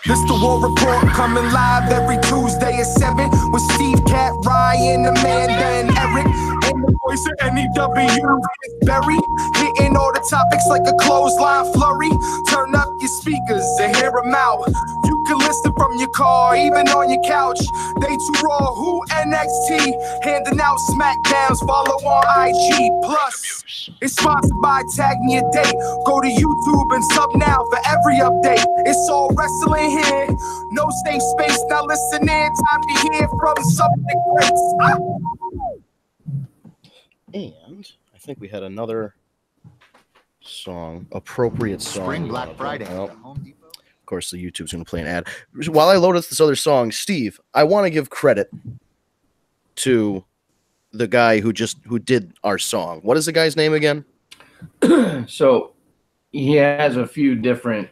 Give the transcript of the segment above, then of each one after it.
This the War Report, coming live every Tuesday at 7 with Steve, Cat, Ryan, Amanda, and Eric. And the voice of NEW is Barry, hitting all the topics like a clothesline flurry. Turn up your speakers and hear them out. You can listen from your car, even on your couch. They too raw, who NXT, handing out Smackdowns, follow on IG. Plus, it's sponsored by Tag Me a Date. Go to YouTube and sub now for every update. It's all wrestling here, no safe space. Now listen in, time to hear from some of the greats. And I think we had another song, appropriate song. Spring Black Friday. Well, of course, the YouTube's going to play an ad. While I load up this other song, Steve, I want to give credit to the guy who did our song. What is the guy's name again? So he has a few different.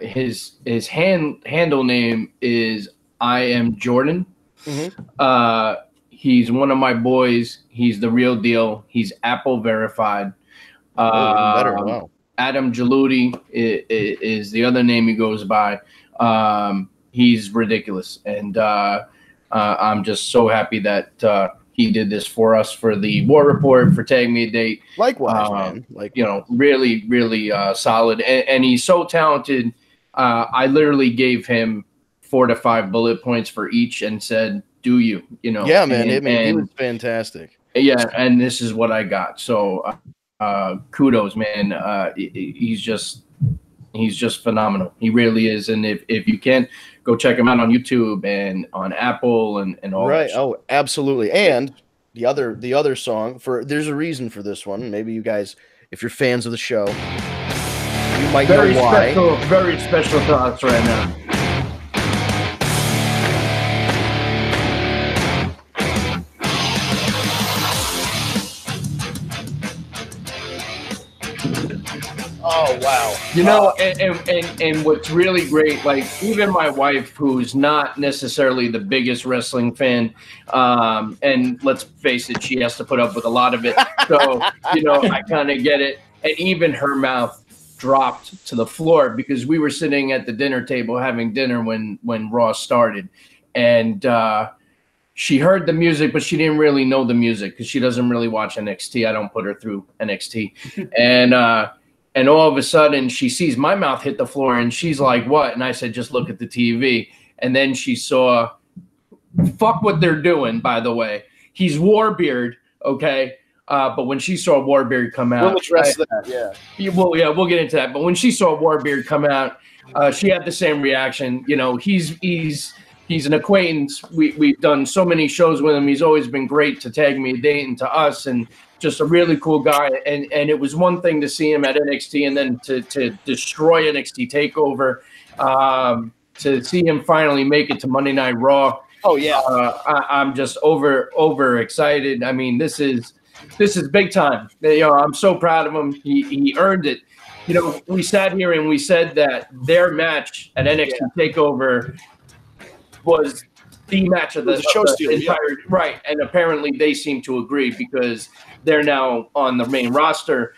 His handle name is I Am Jordan. Mm-hmm. He's one of my boys. He's the real deal. He's Apple verified. Better. Wow. Adam Jaluti is the other name he goes by. He's ridiculous, and I'm just so happy that he did this for us for the War Report, for Tag Me a Date. Likewise, man. Really, really solid, and he's so talented. I literally gave him 4 to 5 bullet points for each and said, "Do you?" Yeah, man. He was fantastic. Yeah, and this is what I got. So. Kudos, man. He's just phenomenal. He really is. And if you can, go check him out on YouTube and on Apple and all right. that. Oh, absolutely. And the other song, there's a reason for this one. Maybe you guys, if you're fans of the show, you might know why. Very special to us right now. Oh, wow. And what's really great, like even my wife, who's not necessarily the biggest wrestling fan, and let's face it, she has to put up with a lot of it. So, I kind of get it. And even her mouth dropped to the floor because we were sitting at the dinner table having dinner when Raw started. And she heard the music, but she didn't really know the music because she doesn't really watch NXT. I don't put her through NXT. And all of a sudden, she sees my mouth hit the floor, and she's like, "What?" And I said, "Just look at the TV." And then she saw, fuck what they're doing, by the way. He's Warbeard, okay? But when she saw Warbeard come out... We'll address that, yeah. We'll get into that. But when she saw Warbeard come out, she had the same reaction. He's an acquaintance. We've done so many shows with him. He's always been great to Tag Me a Date and to us, and just a really cool guy. And it was one thing to see him at NXT and then to destroy NXT TakeOver, to see him finally make it to Monday Night Raw. Oh yeah. I'm just over excited. I mean, this is big time. I'm so proud of him. He earned it. We sat here and we said that their match at NXT TakeOver was the match of the entire right, and apparently they seem to agree because they're now on the main roster,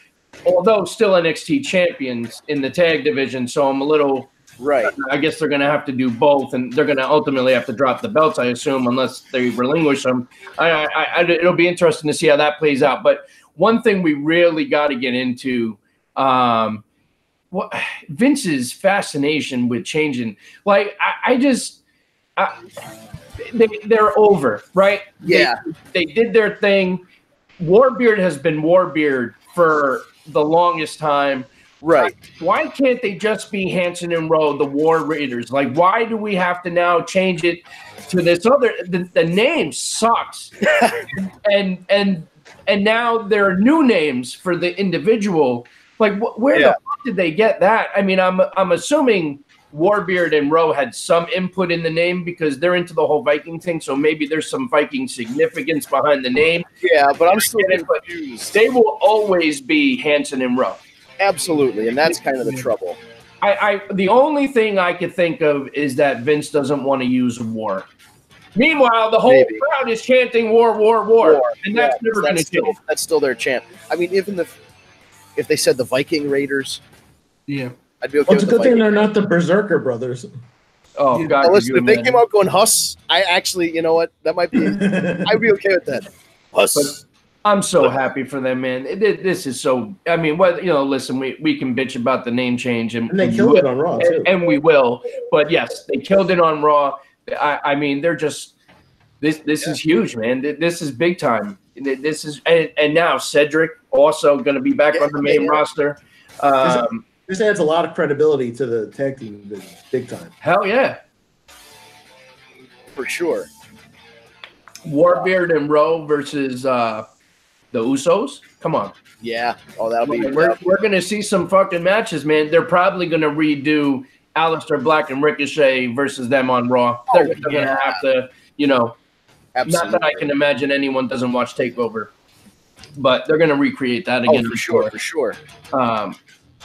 although still NXT champions in the tag division. So I'm a little right. I guess they're going to have to do both, and they're going to ultimately have to drop the belts, I assume, unless they relinquish them. It'll be interesting to see how that plays out. But one thing we really got to get into, Vince's fascination with changing. Like they're over, right? Yeah. They did their thing. Warbeard has been Warbeard for the longest time. Right. Why can't they just be Hanson and Rowe, the War Raiders? Like, why do we have to now change it to this other? The name sucks. and now there are new names for the individual. Like, where the fuck did they get that? I mean, I'm assuming Warbeard and Rowe had some input in the name because they're into the whole Viking thing, so maybe there's some Viking significance behind the name. Yeah, but I'm still confused. They will always be Hanson and Rowe. Absolutely, and that's kind of the trouble. The only thing I could think of is that Vince doesn't want to use war. Meanwhile, the whole crowd is chanting war, and that's never going to change. That's still their chant. I mean, even if they said the Viking Raiders, yeah. I'd be okay Well, it's a good thing they're not the Berserker brothers. Oh God! Now, listen, could if you they came imagine? out going Huss, I actually, you know what? That might be. I'd be okay with that. Huss. I'm so happy for them, man. This is so. I mean, what listen, we can bitch about the name change, and they killed it on Raw too, and we will. But yes, they killed it on Raw. I mean, they're just this is huge, man. This is big time. This is and now Cedric also going to be back on the main roster. This adds a lot of credibility to the tag team division, big time. Hell yeah, For sure. Warbeard and Rowe versus the Usos. Come on. Yeah. Oh, that'll be. We're going to see some fucking matches, man. They're probably going to redo Aleister Black and Ricochet versus them on Raw. They're going to have to, Absolutely. not that I can imagine anyone doesn't watch TakeOver, but they're going to recreate that again. For sure.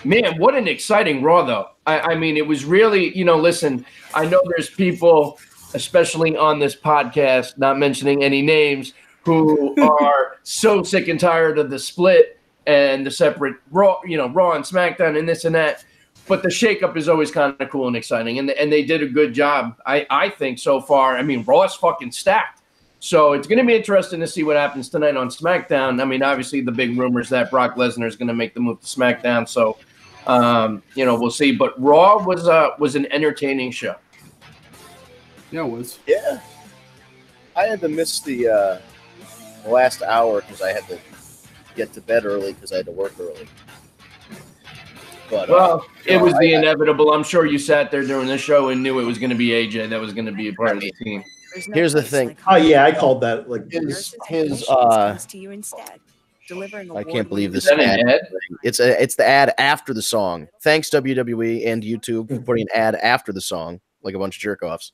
Man, what an exciting Raw, though. I mean, it was really, listen, I know there's people, especially on this podcast, not mentioning any names, who are so sick and tired of the split and the separate Raw, Raw and SmackDown and this and that. But the shakeup is always kind of cool and exciting, and they did a good job, I think, so far. I mean, Raw's fucking stacked. So it's going to be interesting to see what happens tonight on SmackDown. I mean, obviously, the big rumors that Brock Lesnar is going to make the move to SmackDown. So, we'll see. But Raw was an entertaining show. Yeah, it was. Yeah. I had to miss the last hour because I had to get to bed early because I had to work early. But, it was the inevitable. I'm sure you sat there during the show and knew it was going to be AJ that was going to be a part of the team. Here's the thing. Oh yeah, I called that his I can't believe this Is that an ad? It's the ad after the song. Thanks WWE and YouTube for putting an ad after the song, like a bunch of jerk offs.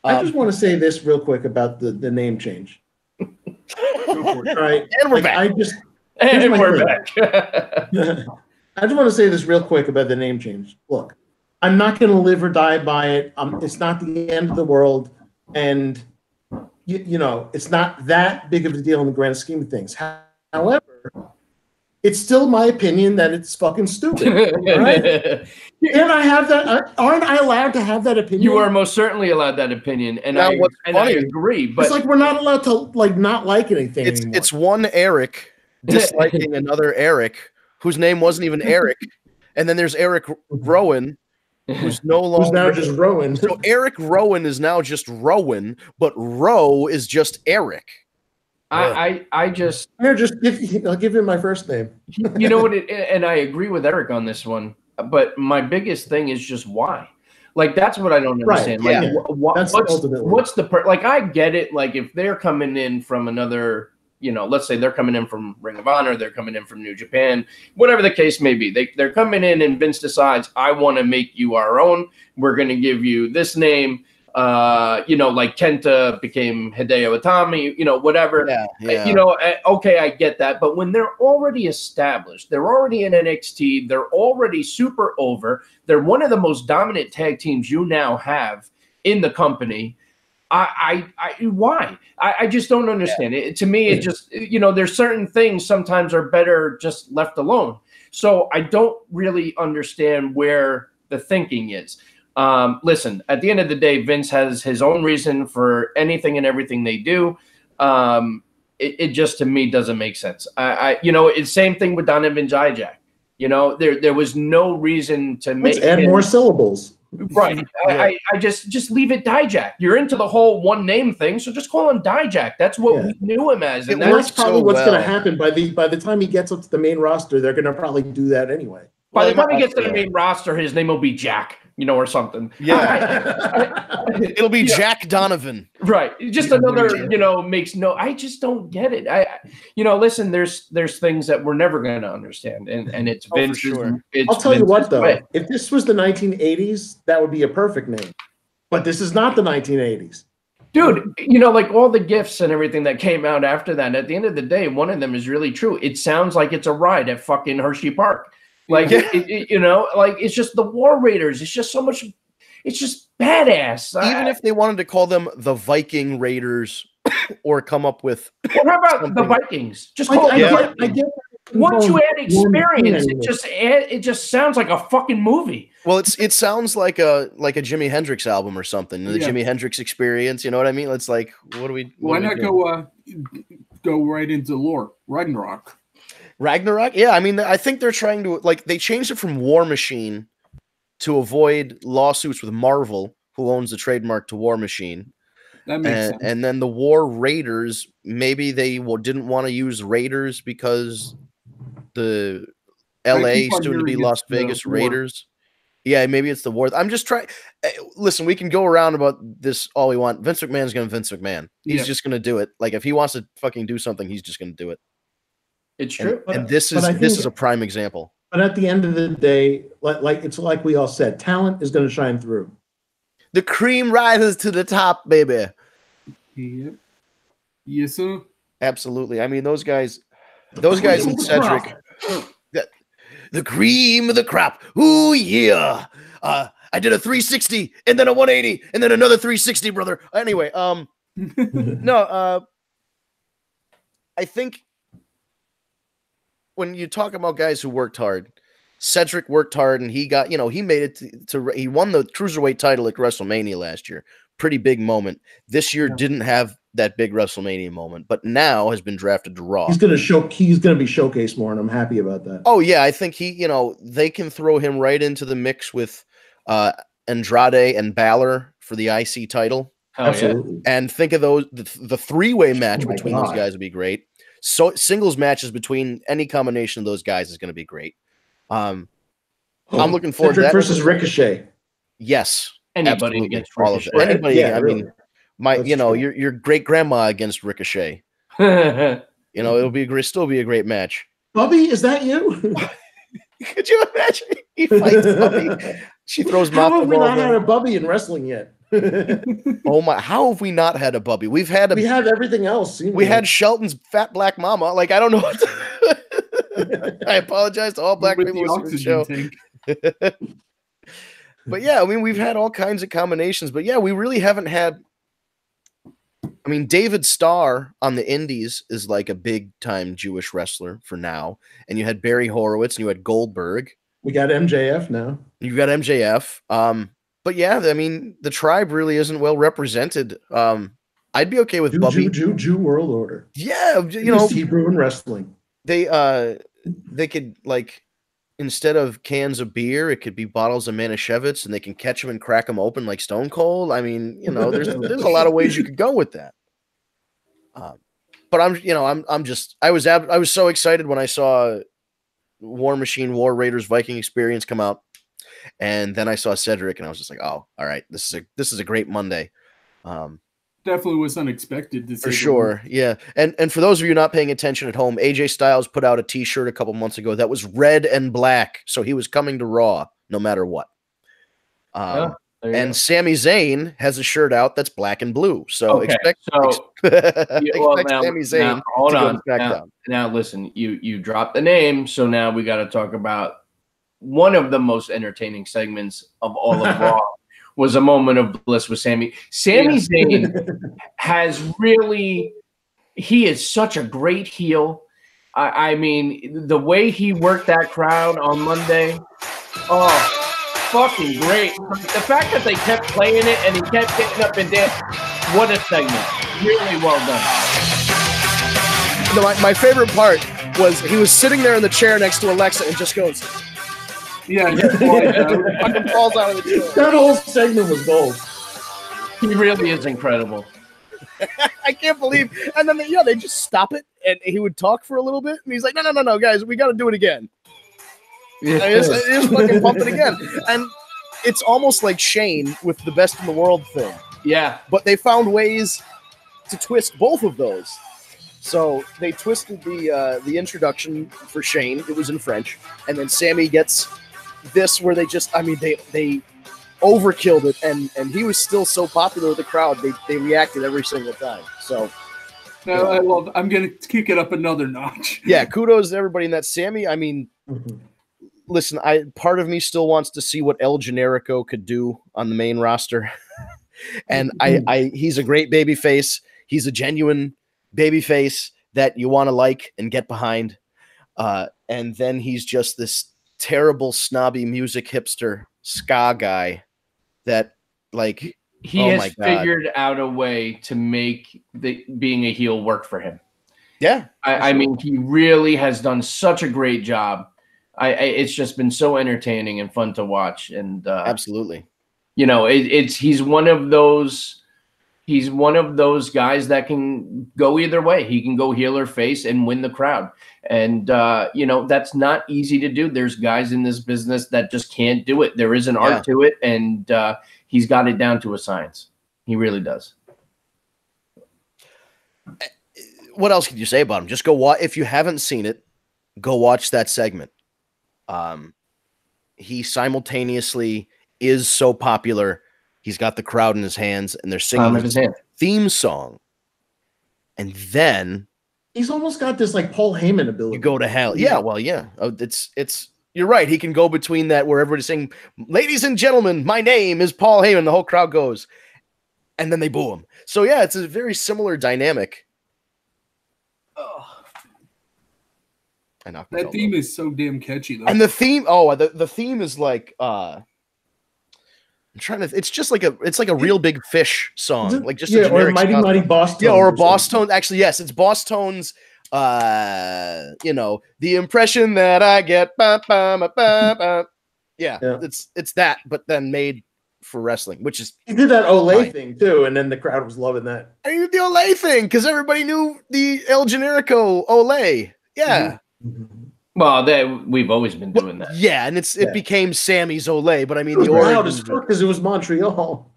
I just want to say this real quick about the name change. All right, and we're back. We're back. I just want to say this real quick about the name change. Look, I'm not going to live or die by it. It's not the end of the world, and it's not that big of a deal in the grand scheme of things. However, it's still my opinion that it's fucking stupid. Right? And I have that. Aren't I allowed to have that opinion? You are most certainly allowed that opinion, and I agree. But it's like we're not allowed to not like anything anymore. It's one Eric disliking another Eric whose name wasn't even Eric, and then there's Eric Rowan, who's no longer who's now just Rowan. So Eric Rowan is now just Rowan, but Rowe is just Eric. I just I'll give you my first name. You know what? And I agree with Eric on this one. But my biggest thing is just why. Like that's what I don't understand. Right, like, what's the like? I get it. Like if they're coming in from another, let's say they're coming in from Ring of Honor, they're coming in from New Japan, whatever the case may be. They're coming in and Vince decides, I want to make you our own. We're going to give you this name. Like Kenta became Hideo Itami, whatever. Yeah. Okay, I get that. But when they're already established, they're already in NXT, they're already super over, they're one of the most dominant tag teams you now have in the company. Why? I just don't understand it. To me, it just, there's certain things sometimes are better just left alone. So I don't really understand where the thinking is. Listen, at the end of the day, Vince has his own reason for anything and everything they do. It just, to me, doesn't make sense. It's same thing with Donovan Dijak. There was no reason to Let's add more syllables. Right. I just leave it Dijak. You're into the whole one name thing, so just call him Dijak. That's what we knew him as. And that's probably what's going to happen by the time he gets up to the main roster. They're going to probably do that anyway. By the time he gets to the main roster, his name will be Jack, or something. Yeah. It'll be Jack Donovan. Right. Just another, I just don't get it. Listen, there's things that we're never going to understand. And it's Vince. Sure. I'll tell you what, though. Way. If this was the 1980s, that would be a perfect name. But this is not the 1980s. Dude, like all the gifts and everything that came out after that, at the end of the day, one of them is really true. It sounds like it's a ride at fucking Hershey Park. Like, it's just the War Raiders. It's just so much. It's just badass. Even if they wanted to call them the Viking Raiders or come up with. Well, how about the Vikings? Just call I get once you add experience, it just sounds like a fucking movie. Well, it sounds like a Jimi Hendrix album or something. The Jimi Hendrix Experience. You know what I mean? It's like, what do we? Why not go right into lore? Ragnarok. Ragnarok? Yeah, I mean, I think they're trying to they changed it from War Machine to avoid lawsuits with Marvel, who owns the trademark to War Machine. That makes sense. And then the War Raiders, maybe they didn't want to use Raiders because the LA soon to be Las Vegas Raiders. Yeah, maybe it's the War. I'm just trying. Listen, we can go around about this all we want. Vince McMahon's going to Vince McMahon. He's just going to do it. Like if he wants to fucking do something, he's just going to do it. It's true. And this is a prime example. But at the end of the day, it's like we all said, talent is going to shine through. The cream rises to the top, baby. Yep. Yes, sir. Absolutely. I mean, those guys and Cedric. The cream of the crop. Ooh, yeah. I did a 360 and then a 180 and then another 360, brother. Anyway, no, I think when you talk about guys who worked hard, Cedric worked hard and he got, he made it he won the Cruiserweight title at WrestleMania last year. Pretty big moment. This year didn't have that big WrestleMania moment, but now has been drafted to Raw. He's going to be showcased more, and I'm happy about that. Oh yeah, I think they can throw him right into the mix with Andrade and Balor for the IC title. Absolutely. Yeah. And think of the three-way match between those guys would be great. So singles matches between any combination of those guys is going to be great. I'm looking forward to that versus Ricochet. Yes. Anybody against Ricochet. Anybody. Yeah, I mean, your great grandma against Ricochet. It'll still be a great match. Bubby, is that you? Could you imagine? He fights Bubby. She throws mouth. How have we not had a Bubby in wrestling yet? Oh my! How have we not had a Bubby? We had everything else. We had Shelton's fat black mama. Like I don't know. I apologize to all black people listening to the show. But yeah, I mean, we've had all kinds of combinations. But yeah, we really haven't had. I mean, David Starr on the Indies is like a big time Jewish wrestler for now. And you had Barry Horowitz and you had Goldberg. We got MJF now. You've got MJF. But yeah, I mean, the tribe really isn't well represented. I'd be okay with Bubby. Jew World Order. Yeah, Hebrew and wrestling. They could instead of cans of beer, it could be bottles of Manischewitz, and they can catch them and crack them open like Stone Cold. I mean, there's a lot of ways you could go with that. But I was so excited when I saw War Machine, War Raiders, Viking Experience come out, and then I saw Cedric, and I was just like, oh, all right, this is a great Monday. Definitely was unexpected to for sure. Yeah. And for those of you not paying attention at home, AJ Styles put out a t-shirt a couple months ago that was red and black. So he was coming to Raw no matter what. And Sami Zayn has a shirt out that's black and blue. So expect Sami Zayn to go to SmackDown. Now listen, you dropped the name, so now we got to talk about one of the most entertaining segments of all of Raw. Was a moment of bliss with Sami. Sami Zayn has really, he is such a great heel. I mean, the way he worked that crowd on Monday, fucking great. The fact that they kept playing it and he kept getting up and dancing, what a segment. Really well done. My favorite part was he was sitting there in the chair next to Alexa and just goes, yeah, falls out of the chair. That whole segment was gold. He really is incredible. I can't believe. And then they just stop it, and he would talk for a little bit, and he's like, "No, guys, we got to do it again." Yeah. It is fucking pump it again, and it's almost like Shane with the Best in the World thing. Yeah, but they found ways to twist both of those. So they twisted the introduction for Shane. It was in French, and then Sami gets this where they overkilled it, and he was still so popular with the crowd. They reacted every single time. So I'm gonna kick it up another notch. Yeah, kudos to everybody in that. Sami, I mean, listen, part of me still wants to see what El Generico could do on the main roster. And he's a great baby face. He's a genuine baby face that you want to like and get behind. And then he's just this terrible, snobby music hipster ska guy that, like, he has figured out a way to make being a heel work for him. Yeah. I mean, he really has done such a great job. It's just been so entertaining and fun to watch. And absolutely, you know, he's one of those guys that can go either way. He can go heel or face and win the crowd. And you know, that's not easy to do. There's guys in this business that just can't do it. There is an art to it, and he's got it down to a science. He really does. What else could you say about him? Just go watch. If you haven't seen it, go watch that segment. He simultaneously is so popular. He's got the crowd in his hands, and they're singing his theme song. And then he's almost got this like Paul Heyman ability. You go to hell. Yeah, well, yeah. Oh, it's you're right. He can go between that where everybody's saying, "Ladies and gentlemen, my name is Paul Heyman." The whole crowd goes, and then they boo him. So yeah, it's a very similar dynamic. That theme is so damn catchy, though. And the theme, the theme is like I'm trying to. It's just like a real big fish song, like just a generic or Mighty Boss Tones. Yeah, or Boss Tones. Actually, yes, it's Boss Tones. You know, the impression that I get. Yeah, it's that, but then made for wrestling, which is he did that Olay thing too, and then the crowd was loving that. I did the Olay thing because everybody knew the El Generico Olay. Yeah. Well, we've always been doing that. Yeah, and it became Sammy's Olay, but I mean the origin as fuck because it was Montreal.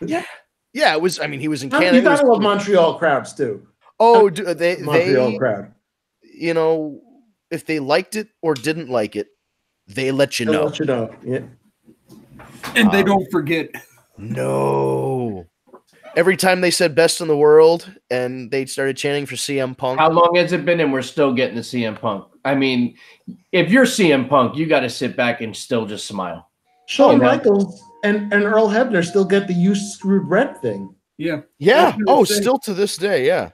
Yeah, it was. I mean, he was in Canada. You gotta love Montreal crowds too. Oh, they Montreal crowd. You know, if they liked it or didn't like it, they let you know. Let you know. Yeah. And they don't forget. No. Every time they said best in the world and they started chanting for CM Punk. How long has it been and we're still getting the CM Punk? I mean, if you're CM Punk, you got to sit back and still just smile. Shawn Michaels and Earl Hebner still get the "you screwed Brett" thing. Yeah. Yeah. Oh, still to this day. Yeah.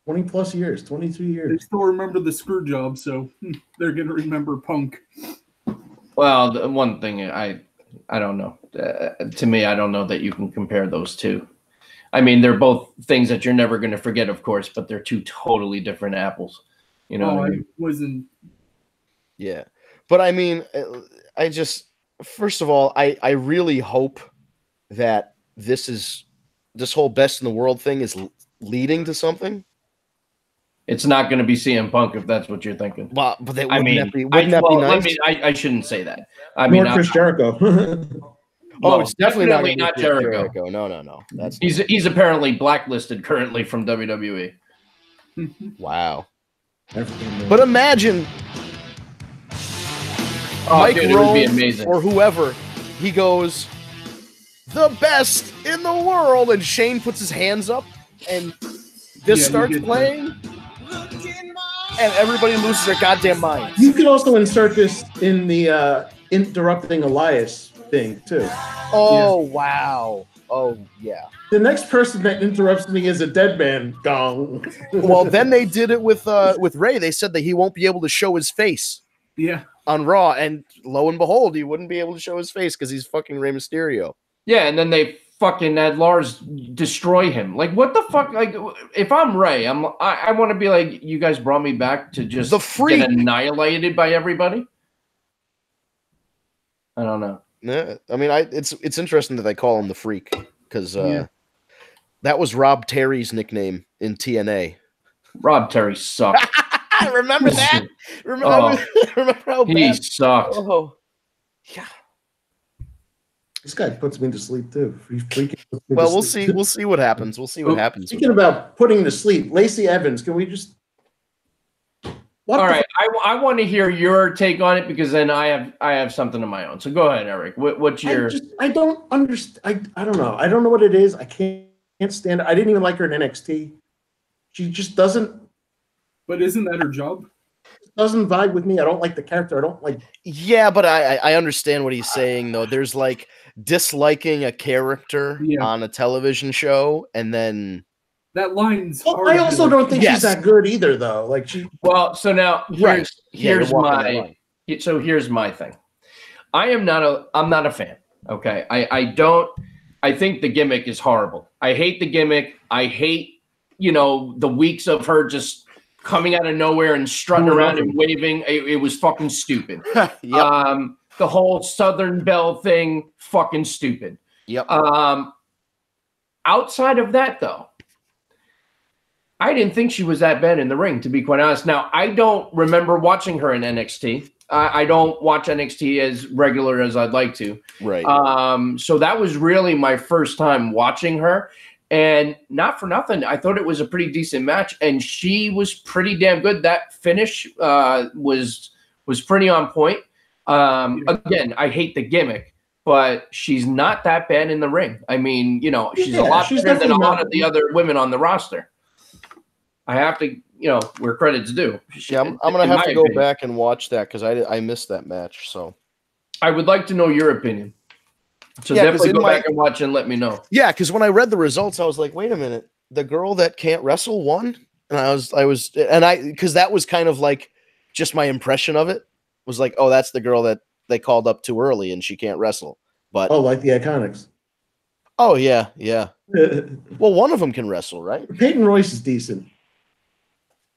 20 plus years, 22 years. They still remember the screw job, so they're going to remember Punk. Well, the one thing I don't know. To me, I don't know that you can compare those two. I mean, they're both things that you're never going to forget, of course, but they're two totally different apples. You know what I mean? Wasn't. Yeah. But I mean, I just, first of all, I really hope that this whole best in the world thing is leading to something. It's not going to be CM Punk if that's what you're thinking. Well, but wouldn't that be nice? I shouldn't say that. I mean, Chris Jericho. It's definitely not Jericho. No. He's apparently blacklisted currently from WWE. Wow. But imagine Mike Rome or whoever, he goes, "The best in the world," and Shane puts his hands up and this starts playing. And everybody loses their goddamn mind. You could also insert this in the interrupting Elias thing too. Oh yeah. Wow! Oh yeah. The next person that interrupts me is a dead man. Gong. Well, then they did it with Ray. They said that he won't be able to show his face. Yeah. On Raw, and lo and behold, he wouldn't be able to show his face because he's fucking Rey Mysterio. Yeah, and then they fucking had Lars destroy him. Like, what the fuck? Like, if I'm Ray, I want to be like, you guys brought me back to just get annihilated by everybody. I don't know. Yeah, I mean, it's interesting that they call him the Freak because that was Rob Terry's nickname in TNA. Rob Terry sucked. Remember that? Remember how bad he sucked? Oh, yeah. This guy puts me to sleep too. Well, we'll see. We'll see what happens. We'll see what happens. Speaking about putting to sleep, Lacey Evans. Can we just? All right, I want to hear your take on it because then I have something of my own. So go ahead, Eric. What's your? I don't understand. I don't know. I don't know what it is. I can't stand it. I didn't even like her in NXT. She just doesn't. But isn't that her job? Doesn't vibe with me. I don't like the character. I don't like. Yeah, but I understand what he's saying though. There's like disliking a character on a television show and then That line's Well, hard. I to also do. don't think Yes. she's that good either, though. Like she. Well, so now Right. here's you're walking that my line. here's my thing. I'm not a fan. Okay. I think the gimmick is horrible. I hate the gimmick. I hate, the weeks of her just coming out of nowhere and strutting Doing around nothing. and waving. It was fucking stupid. Yep. The whole Southern Belle thing, fucking stupid. Yep. Outside of that, though, I didn't think she was that bad in the ring, to be quite honest. Now, I don't remember watching her in NXT. I don't watch NXT as regular as I'd like to. Right. So that was really my first time watching her. And not for nothing, I thought it was a pretty decent match. And she was pretty damn good. That finish was pretty on point. Again, I hate the gimmick, but she's not that bad in the ring. I mean, she's a lot better than a lot of the other women on the roster. I have to, where credit's due. Yeah, I'm gonna have to go back and watch that because I missed that match. So I would like to know your opinion. So Yeah, 'cause definitely in go my- back and watch and let me know. yeah, because when I read the results, I was like, wait a minute, the girl that can't wrestle won, and because that was kind of like just my impression of it was like, oh, that's the girl that they called up too early and she can't wrestle. But Oh, like the Iconics. oh yeah. Well, one of them can wrestle, right? Peyton Royce is decent.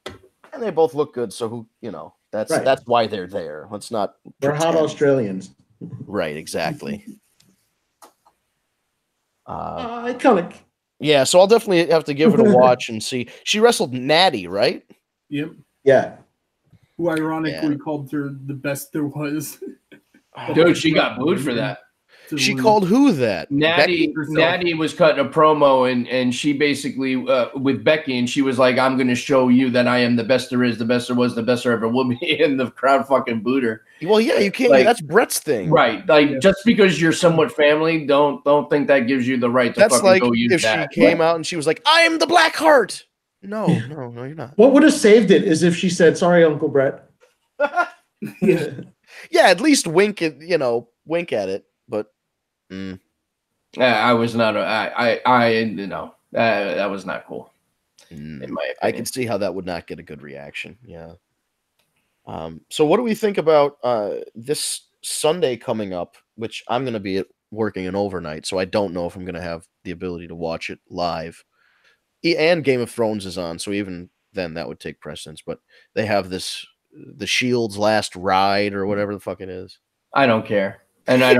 And they both look good, so who that's Right. that's why they're there. Let's not They're hot pretend. Australians. Right, exactly. Iconic. Yeah, so I'll definitely have to give it a watch and see. She wrestled Natty, right? Yep. Yeah. Who ironically called her the best there was. Dude, she got booed for that. She called who that? Natty was cutting a promo and she basically with Becky and she was like, I'm going to show you that I am the best there is, the best there was, the best there ever will be. And the crowd fucking booed her. Well, yeah, you can't. Like- that's Brett's thing, Right. Like just because you're somewhat family, don't think that gives you the right to That's fucking like go use if that. she came out and she was like, "I am the Black Heart." No, you're not. What would have saved it is if she said, "Sorry, Uncle Brett." Yeah. Yeah, at least wink at it. But I was not. That was not cool. In my opinion. I can see how that would not get a good reaction. Yeah. So what do we think about this Sunday coming up, which I'm going to be working an overnight, so I don't know if I'm going to have the ability to watch it live. And Game of Thrones is on, so even then that would take precedence. But they have the Shield's last ride or whatever the fuck it is. I don't care. And I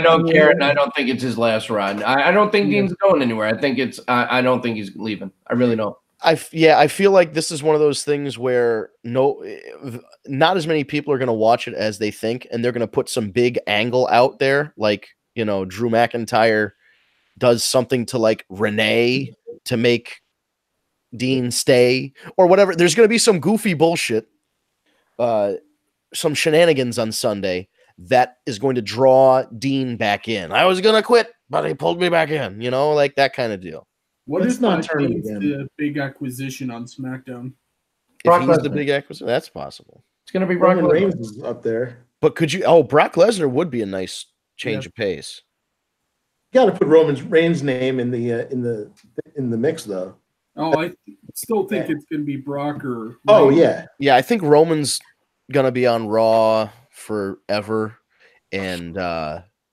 don't care, and I don't think it's his last run. I don't think Dean's going anywhere. I don't think he's leaving. I really don't. I feel like this is one of those things where not as many people are going to watch it as they think, and they're going to put some big angle out there, like Drew McIntyre does something to like Renee to make Dean stay or whatever. There's going to be some goofy bullshit, some shenanigans on Sunday that is going to draw Dean back in. I was going to quit, but he pulled me back in, like that kind of deal. What It's if not not turning Dean's again. the big acquisition on SmackDown? Brock If he's the Lesnar. big acquisition, that's possible. It's going to be Brock Roman Lesnar. Reigns is up there. But could you? Oh, Brock Lesnar would be a nice change of pace. You got to put Roman Reigns' name in the mix, though. Oh, I still think it's going to be Brock or. Oh Reigns. yeah, Yeah, I think Roman's gonna be on Raw forever, and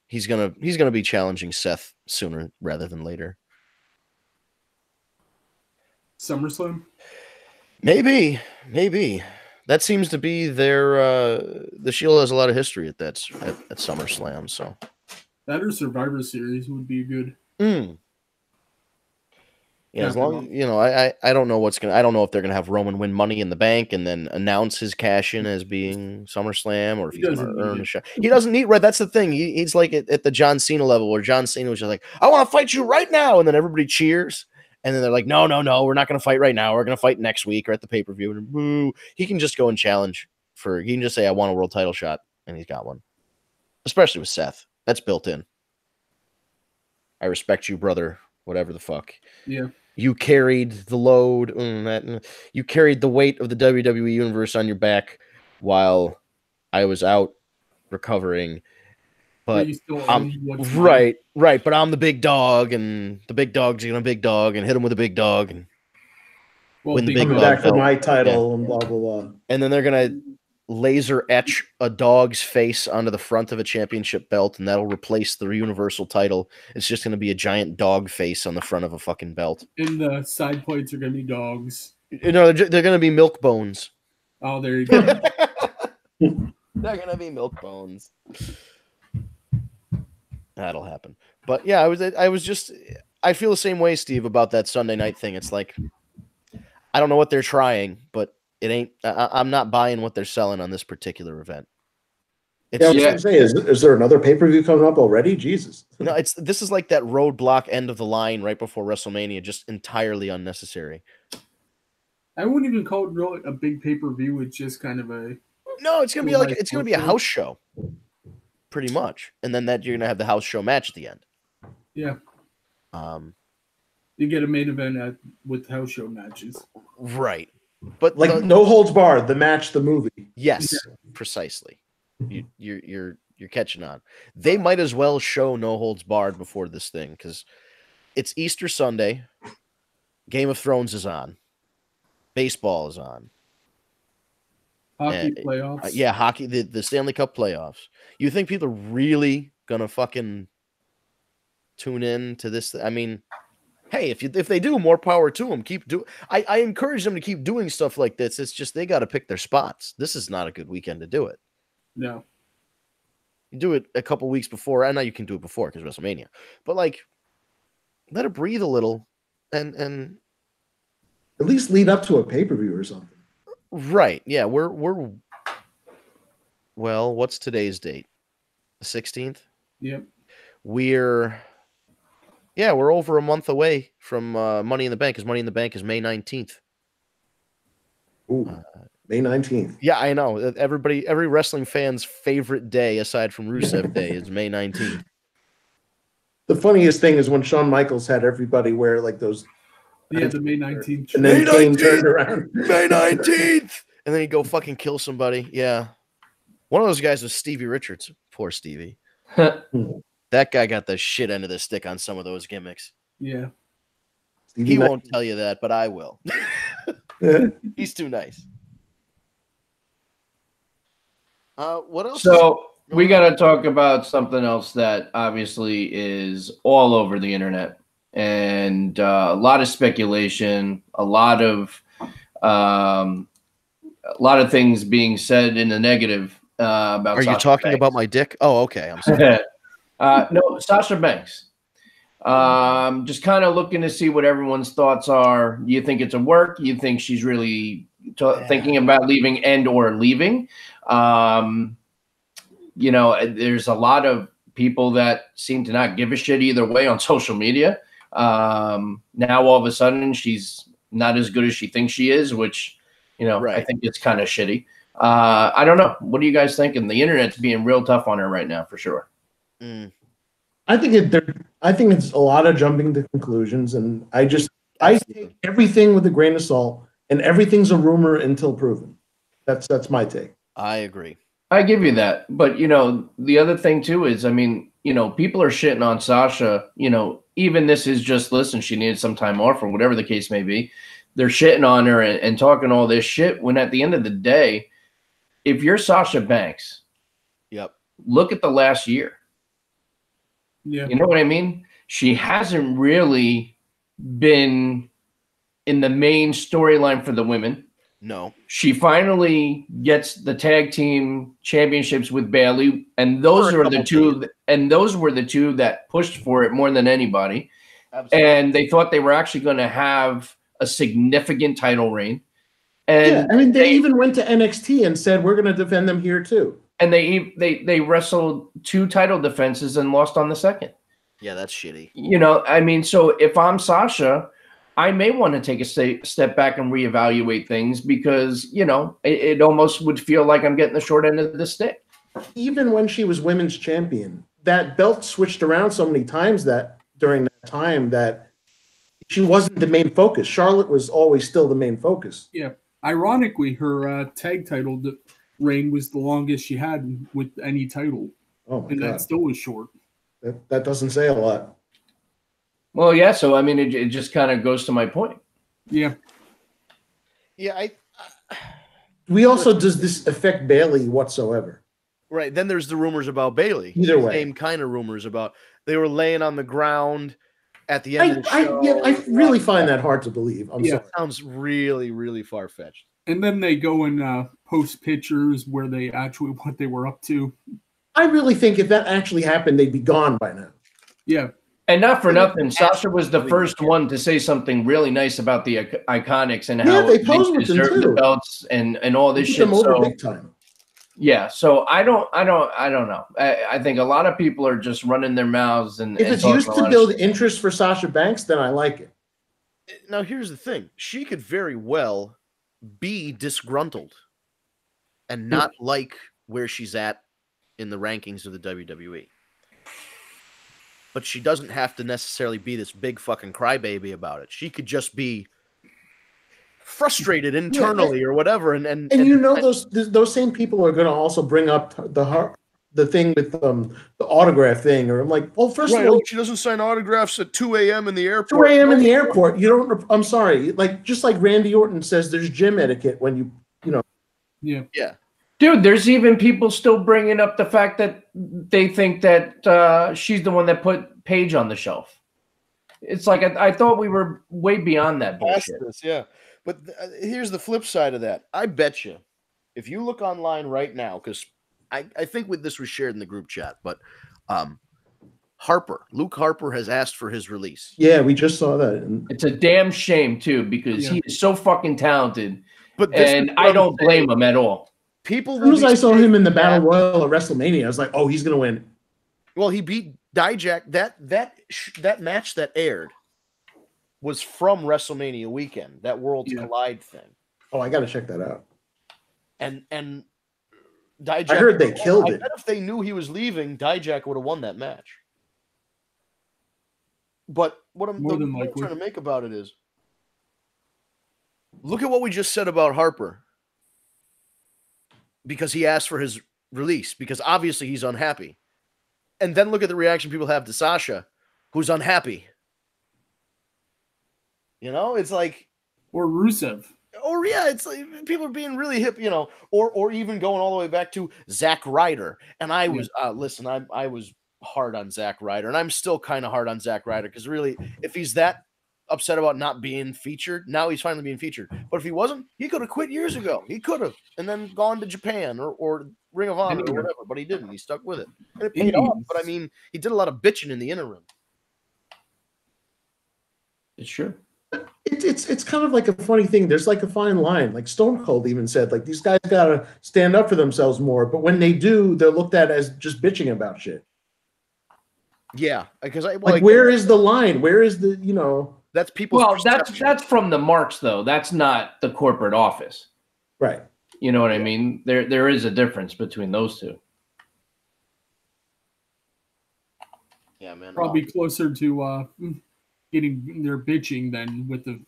he's gonna be challenging Seth sooner rather than later. SummerSlam. Maybe that seems to be their. The Shield has a lot of history at SummerSlam, so. That or Survivor Series would be good. Yeah, as long I don't know I don't know if they're gonna have Roman win Money in the Bank and then announce his cash in as being SummerSlam, or if He he's doesn't gonna earn need a it. shot. He doesn't need right. That's the thing. He's like at the John Cena level, where John Cena was just like, "I want to fight you right now," and then everybody cheers, and then they're like, "No, we're not gonna fight right now. We're gonna fight next week or at the pay-per-view." And boo. He can just go and challenge he can just say, "I want a world title shot," and he's got one. Especially with Seth, that's built in. I respect you, brother. Whatever the fuck. Yeah. You carried the load. You carried the weight of the WWE universe on your back while I was out recovering. But you still own what's mine. right. But I'm the big dog, and the big dog's gonna big dog and hit him with a big dog and win the big Coming dog back for belt. my title and blah blah blah. And then they're gonna laser etch a dog's face onto the front of a championship belt, and that'll replace the universal title. It's just gonna be a giant dog face on the front of a fucking belt. And the side plates are gonna be dogs. No, they're gonna be milk bones. Oh, there you go. They're gonna be milk bones. That'll happen. But yeah, I feel the same way, Steve, about that Sunday night thing. It's like, I don't know what they're trying, but it ain't. I'm not buying what they're selling on this particular event. I was gonna say, is there another pay-per-view coming up already? Jesus. No, this is like that roadblock end of the line right before WrestleMania, just entirely unnecessary. I wouldn't even call it really a big pay-per-view. It's just kind of a it's gonna be a house show, pretty much, and then you're gonna have the house show match at the end. Yeah. You get a main event with house show matches, right? But like no holds barred, the match, the movie. Yes, precisely. You're catching on. They might as well show no holds barred before this thing because it's Easter Sunday. Game of Thrones is on. Baseball is on. Hockey playoffs. Hockey, the Stanley Cup playoffs. You think people are really gonna fucking tune in to this? I mean, hey, if they do, more power to them. I encourage them to keep doing stuff like this. It's just they got to pick their spots. This is not a good weekend to do it. No. You do it a couple weeks before. I know you can do it before because WrestleMania, but like, let it breathe a little, and at least lead up to a pay-per-view or something. Right? Yeah, we're well. What's today's date? The 16th. Yep. We're over a month away from Money in the Bank, because Money in the Bank is May 19th. Ooh, May 19th. Yeah, I know. Every wrestling fan's favorite day, aside from Rusev Day, is May 19th. The funniest thing is when Shawn Michaels had everybody wear like those. Yeah, the May 19th. And then Kane turned around. May 19th! And then he'd go fucking kill somebody. Yeah. One of those guys was Stevie Richards. Poor Stevie. That guy got the shit end of the stick on some of those gimmicks. Yeah. He won't tell you that, but I will. He's too nice. What else? So we got to talk about something else that obviously is all over the internet, and a lot of speculation, a lot of things being said in the negative about. Are you talking about my dick? Oh, okay. I'm sorry. No, Sasha Banks. Just kind of looking to see what everyone's thoughts are. Do you think it's a work? You think she's really thinking about leaving or leaving? There's a lot of people that seem to not give a shit either way on social media. Now all of a sudden she's not as good as she thinks she is, which, right. I think it's kind of shitty. I don't know. What do you guys think? And the internet's being real tough on her right now, for sure. I think it's a lot of jumping to conclusions, and I take everything with a grain of salt, and everything's a rumor until proven. That's my take. I agree. I give you that, but the other thing too is, people are shitting on Sasha. Even this is just, listen, she needed some time off or whatever the case may be. They're shitting on her and talking all this shit. When at the end of the day, if you're Sasha Banks, yep, look at the last year. Yeah. You know what I mean? She hasn't really been in the main storyline for the women. No. She finally gets the tag team championships with Bayley, and those were the two that pushed for it more than anybody. Absolutely. And they thought they were actually going to have a significant title reign. And they even went to NXT and said, we're going to defend them here too. And they wrestled 2 title defenses and lost on the second. Yeah, that's shitty. So if I'm Sasha, I may want to take a step back and reevaluate things because, it almost would feel like I'm getting the short end of the stick. Even when she was women's champion, that belt switched around so many times that during that time that she wasn't the main focus. Charlotte was always still the main focus. Yeah. Ironically, her tag title reign was the longest she had with any title. Oh my and God. that still was short. That doesn't say a lot. Well, yeah. So I mean, it just kind of goes to my point. Yeah. Yeah, Does this affect Bailey whatsoever? right. Then there's the rumors about Bailey. Either way. Same kind of rumors about they were laying on the ground at the end of the I show. really find that hard to believe. I'm sorry. Sounds really, really far fetched. And then they go and post pictures where they actually what they were up to. I really think if that actually happened, they'd be gone by now. Yeah. And not for nothing, Sasha was the first one to say something really nice about the Iconics and how they posed with them deserve too. the belts and all this shit. Them over So big time. yeah, so I don't know. I think a lot of people are just running their mouths and If it's talking used a to lot of build shit. interest for Sasha Banks, then I like it. Now, here's the thing. She could very well be disgruntled and not like where she's at in the rankings of the WWE. But she doesn't have to necessarily be this big fucking crybaby about it. She could just be frustrated internally or whatever. And you know, those same people are going to also bring up the thing with the autograph thing. Or I'm like, well, first of all, she doesn't sign autographs at 2 a.m. in the 2 airport. a.m. in the airport. You don't. I'm sorry. Like just like Randy Orton says, there's gym etiquette when you know. Yeah. Dude, there's even people still bringing up the fact that they think that she's the one that put Paige on the shelf. It's like I thought we were way beyond that bullshit. Yeah. But here's the flip side of that. I bet you, if you look online right now, because I think this was shared in the group chat, but Luke Harper has asked for his release. Yeah, we just saw that. It's a damn shame too, because he is so fucking talented. But I don't blame him at all. As soon as I saw him in the Battle Royal at WrestleMania, I was like, oh, he's going to win. Well, he beat Dijak. That match that aired was from WrestleMania weekend, that Worlds Collide thing. Oh, I got to check that out. And Dijak, I heard they killed it. I bet if they knew he was leaving, Dijak would have won that match. But what I'm trying to make about it is, look at what we just said about Harper. Because he asked for his release, because obviously he's unhappy. And then look at the reaction people have to Sasha, who's unhappy. You know, it's like... Or Rusev. Or, yeah, it's like people are being really hip, you know, or even going all the way back to Zack Ryder. And I was, listen, I was hard on Zack Ryder, and I'm still kind of hard on Zack Ryder, because really, if he's that upset about not being featured, now he's finally being featured. But if he wasn't, he could have quit years ago. He could have, and then gone to Japan or Ring of Honor or whatever, but he didn't. He stuck with it. And it paid off, but I mean, he did a lot of bitching in the interim. It's true. It's kind of like a funny thing. There's like a fine line. Like Stone Cold even said, like, these guys got to stand up for themselves more. But when they do, they're looked at as just bitching about shit. Yeah, because where is the line? Where is the, you know? That's people's perception. That's from the marks, though. That's not the corporate office. Right. You know what I mean? There is a difference between those two. Yeah, man. Probably closer to getting their bitching than with the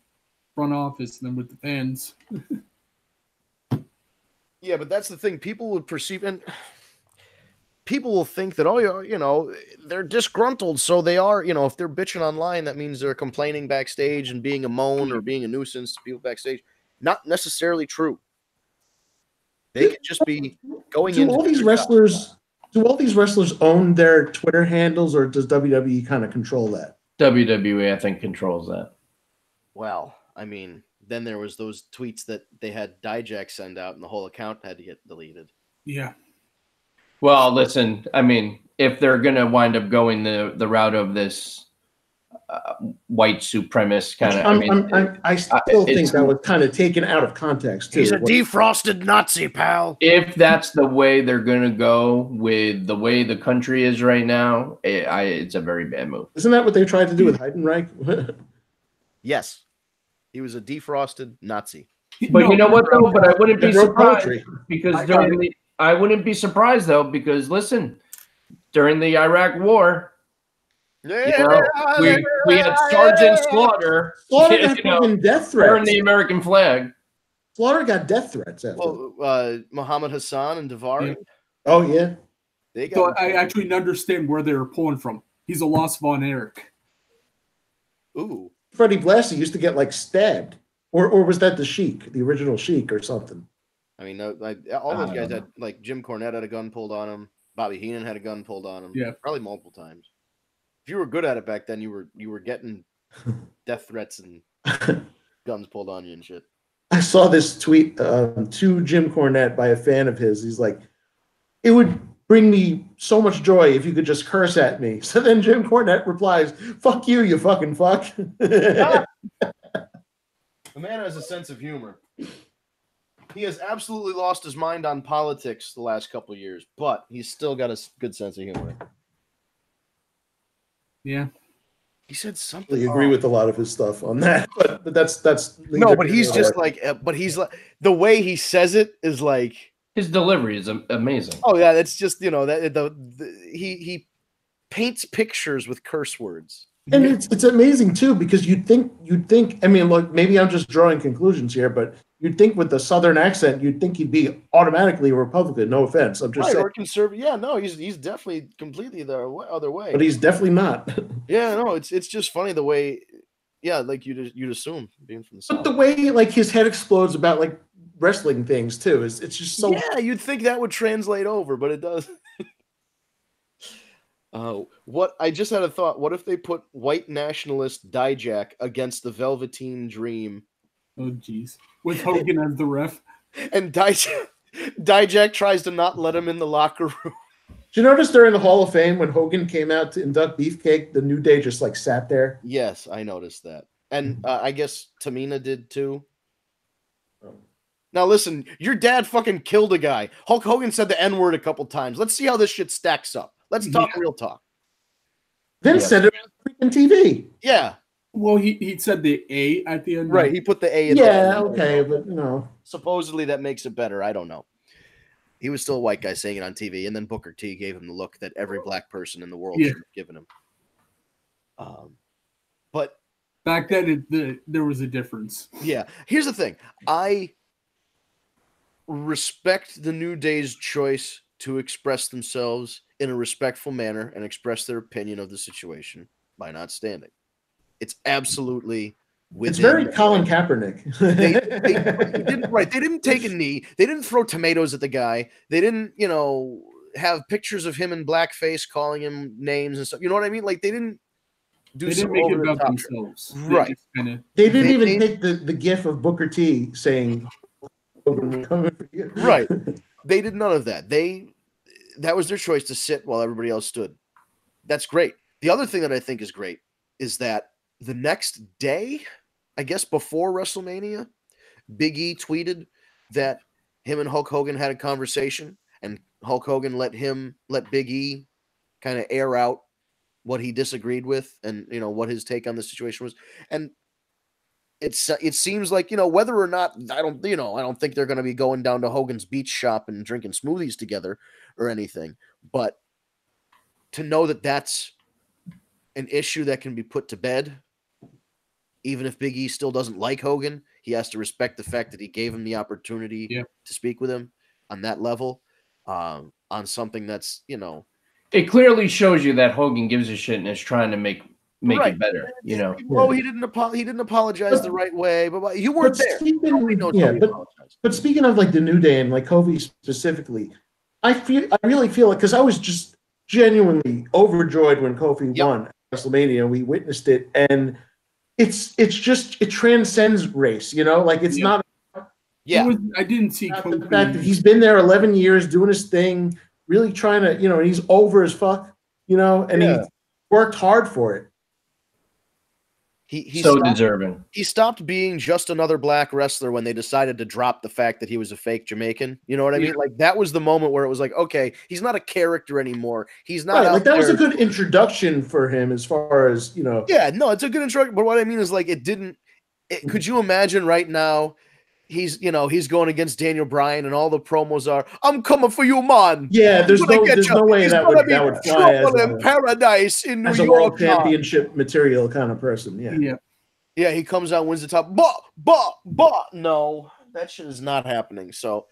front office than with the fans. Yeah, but that's the thing. People would perceive, and people will think that, oh, you know, they're disgruntled, so they are, you know, if they're bitching online, that means they're complaining backstage and being a moan or being a nuisance to people backstage. Not necessarily true. They could just be going into all these wrestlers. Do all these wrestlers own their Twitter handles, or does WWE kind of control that? WWE, I think, controls that. Well, I mean, then there was those tweets that they had Dijak send out, and the whole account had to get deleted. Yeah. Well, listen, I mean, if they're going to wind up going the route of this white supremacist kind of, I still think that was kind of taken out of context too. He's a defrosted Nazi, pal. If that's the way they're going to go with the way the country is right now, it's a very bad move. Isn't that what they tried to do with Heidenreich? Yes, he was a defrosted Nazi. But you know what, though? But I wouldn't be surprised because I wouldn't be surprised though, because listen, during the Iraq War, you know, we had Sergeant Slaughter, got death threats. wearing the American flag. Slaughter got death threats after. Well, Muhammad Hassan and Davari. Oh yeah. They So got I actually understand where they were pulling from. He's a lost Von Erich. ooh. Freddie Blassie used to get like stabbed, or was that the Sheik, the original Sheik, or something? I mean, no, like all those guys had like Jim Cornette had a gun pulled on him. Bobby Heenan had a gun pulled on him. Yeah, probably multiple times. If you were good at it back then, you were getting death threats and guns pulled on you and shit. I saw this tweet to Jim Cornette by a fan of his. He's like, "It would bring me so much joy if you could just curse at me." So then Jim Cornette replies, "Fuck you, you fucking fuck." The man has a sense of humor. He has absolutely lost his mind on politics the last couple of years, but he's still got a good sense of humor. yeah. He said something. I agree with a lot of his stuff on that, but that's no. But he's just like, the way he says it is like his delivery is amazing. Oh yeah, that's just he paints pictures with curse words. And it's amazing too, because you'd think I mean, look, maybe I'm just drawing conclusions here, but you'd think with the Southern accent, you'd think he'd be automatically a Republican. No offense, I'm just saying. Or conservative. Yeah, no, he's definitely completely the other way. But he's definitely not. Yeah, no, it's just funny the way, yeah, like you'd assume being from the South. But the way like his head explodes about like wrestling things too it's just so. Yeah, you'd think that would translate over, but it doesn't. What I just had a thought. What if they put white nationalist Dijak against the Velveteen Dream? Oh, jeez. With Hogan as the ref. And Dijak tries to not let him in the locker room. Did you notice during the Hall of Fame when Hogan came out to induct Beefcake, the New Day just like sat there? Yes, I noticed that. And I guess Tamina did too. Now listen, your dad fucking killed a guy. Hulk Hogan said the N-word a couple times. Let's see how this shit stacks up. Let's talk real talk. Vince said it on freaking TV. Yeah. Well, he said the A at the end. Right, he put the A in there. Yeah, okay, but you know. Supposedly that makes it better. I don't know. He was still a white guy saying it on TV, and then Booker T gave him the look that every black person in the world should have given him. But back then, there was a difference. Yeah. Here's the thing. I respect the New Day's choice to express themselves in a respectful manner and express their opinion of the situation by not standing. It's absolutely within. It's very Colin Kaepernick. They didn't take a knee. They didn't throw tomatoes at the guy. They didn't, have pictures of him in blackface calling him names and stuff. You know what I mean? Like they didn't do something make it over the about top. themselves. Right. They didn't even take the gif of Booker T saying right. They did none of that. That was their choice to sit while everybody else stood. That's great. The other thing that I think is great is that the next day, I guess before WrestleMania, Big E tweeted that him and Hulk Hogan had a conversation, and Hulk Hogan let Big E kind of air out what he disagreed with and what his take on the situation was. And it seems like, whether or not I don't think they're going to be going down to Hogan's beach shop and drinking smoothies together or anything, but to know that that's an issue that can be put to bed, even if Big E still doesn't like Hogan, he has to respect the fact that he gave him the opportunity to speak with him on that level, on something that's, It clearly shows you that Hogan gives a shit and is trying to make it better, Well, he didn't apologize the right way, but you weren't there. But speaking of like the New Day and like Kofi specifically, I really feel like, because I was just genuinely overjoyed when Kofi won WrestleMania. We witnessed it, and it transcends race, like it's not. Yeah, I didn't see Kofi. The fact that he's been there 11 years doing his thing, really trying to, and he's over as fuck, and he worked hard for it. He's so deserving. He stopped being just another black wrestler when they decided to drop the fact that he was a fake Jamaican. You know what I mean? Like that was the moment where it was like, okay, he's not a character anymore. He's not like that was a good introduction for him as far as, Yeah, no, it's a good introduction. But what I mean is like could you imagine right now he's going against Daniel Bryan and all the promos are, I'm coming for you, man. Yeah, there's no way that would fly as in paradise in New York. As a world championship material kind of person. Yeah, he comes out, wins the top. No, that shit is not happening. So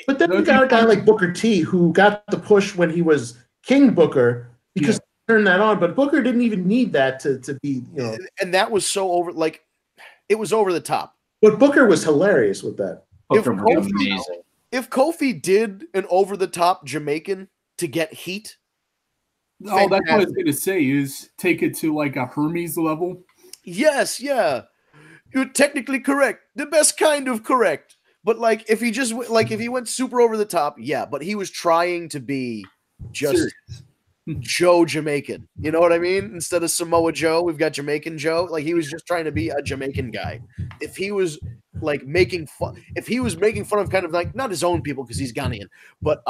But then you got a guy like Booker T who got the push when he was King Booker because he turned that on. But Booker didn't even need that to be, you know. And that was so over, like, it was over the top. But Booker was hilarious with that. Booker was amazing. If Kofi did an over-the-top Jamaican to get heat, oh, that's what I was going to say, is take it to like a Hermes level. Yes, yeah. You're technically correct. The best kind of correct. But like, if he just like, if he went super over the top, yeah. But he was trying to be just Joe Jamaican. You know what I mean? Instead of Samoa Joe, we've got Jamaican Joe. Like, he was just trying to be a Jamaican guy. If he was like making fun, if he was making fun of kind of like not his own people because he's Ghanaian, but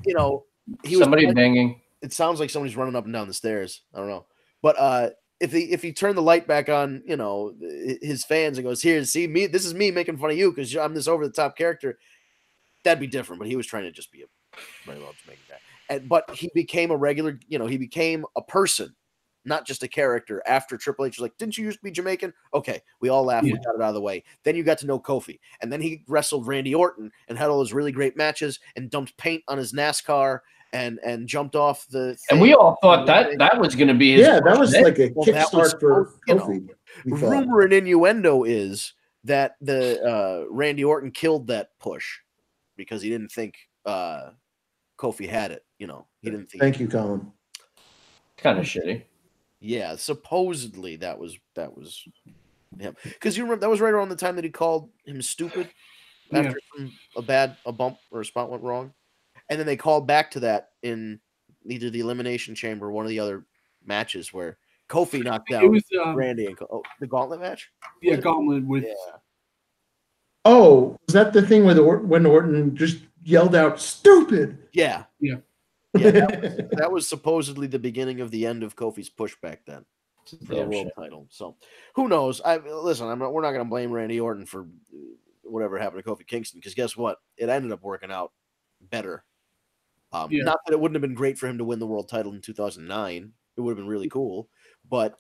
you know, he somebody was banging. It sounds like somebody's running up and down the stairs. I don't know, but if he turned the light back on, you know, his fans and goes, "Here, see me. This is me making fun of you because I'm this over the top character." That'd be different. But he was trying to just be a regular Jamaican guy. But he became a regular. You know, he became a person, not just a character. After Triple H was like, "Didn't you used to be Jamaican?" Okay, we all laughed. We got it out of the way. Then you got to know Kofi, and then he wrestled Randy Orton and had all those really great matches and dumped paint on his NASCAR. And jumped off the thing. And we all thought that was going to be his. Yeah, that was like a kickstart for Kofi. Rumor and innuendo is that the Randy Orton killed that push because he didn't think Kofi had it. You know, he didn't think. Thank you, Colin. Kind of shitty. Yeah, supposedly that was him, because you remember that was right around the time that he called him stupid after a bump or a spot went wrong. And then they called back to that in either the Elimination Chamber or one of the other matches where Kofi knocked down Randy and the Gauntlet match. Yeah, Gauntlet with. Yeah. Oh, was that the thing where when Orton just yelled out "stupid"? Yeah. Yeah. Yeah. That was supposedly the beginning of the end of Kofi's push back then for the world title. So who knows? We're not going to blame Randy Orton for whatever happened to Kofi Kingston, because guess what? It ended up working out better. Not that it wouldn't have been great for him to win the world title in 2009. It would have been really cool, but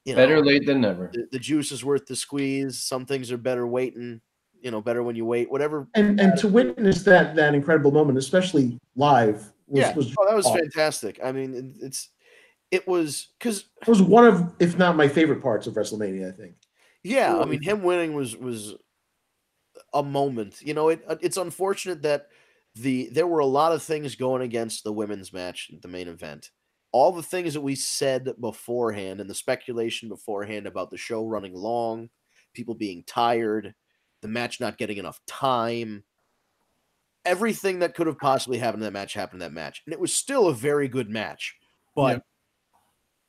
you know, better late than never. The juice is worth the squeeze. Some things are better waiting. You know, better when you wait. Whatever. And to witness that incredible moment, especially live, that was fantastic. I mean, it was one of, if not my favorite parts of WrestleMania, I think. Yeah, I mean, him winning was a moment. You know, it's unfortunate that there were a lot of things going against the women's match at the main event. All the things that we said beforehand and the speculation beforehand about the show running long, people being tired, the match not getting enough time, everything that could have possibly happened in that match happened in that match. And it was still a very good match. But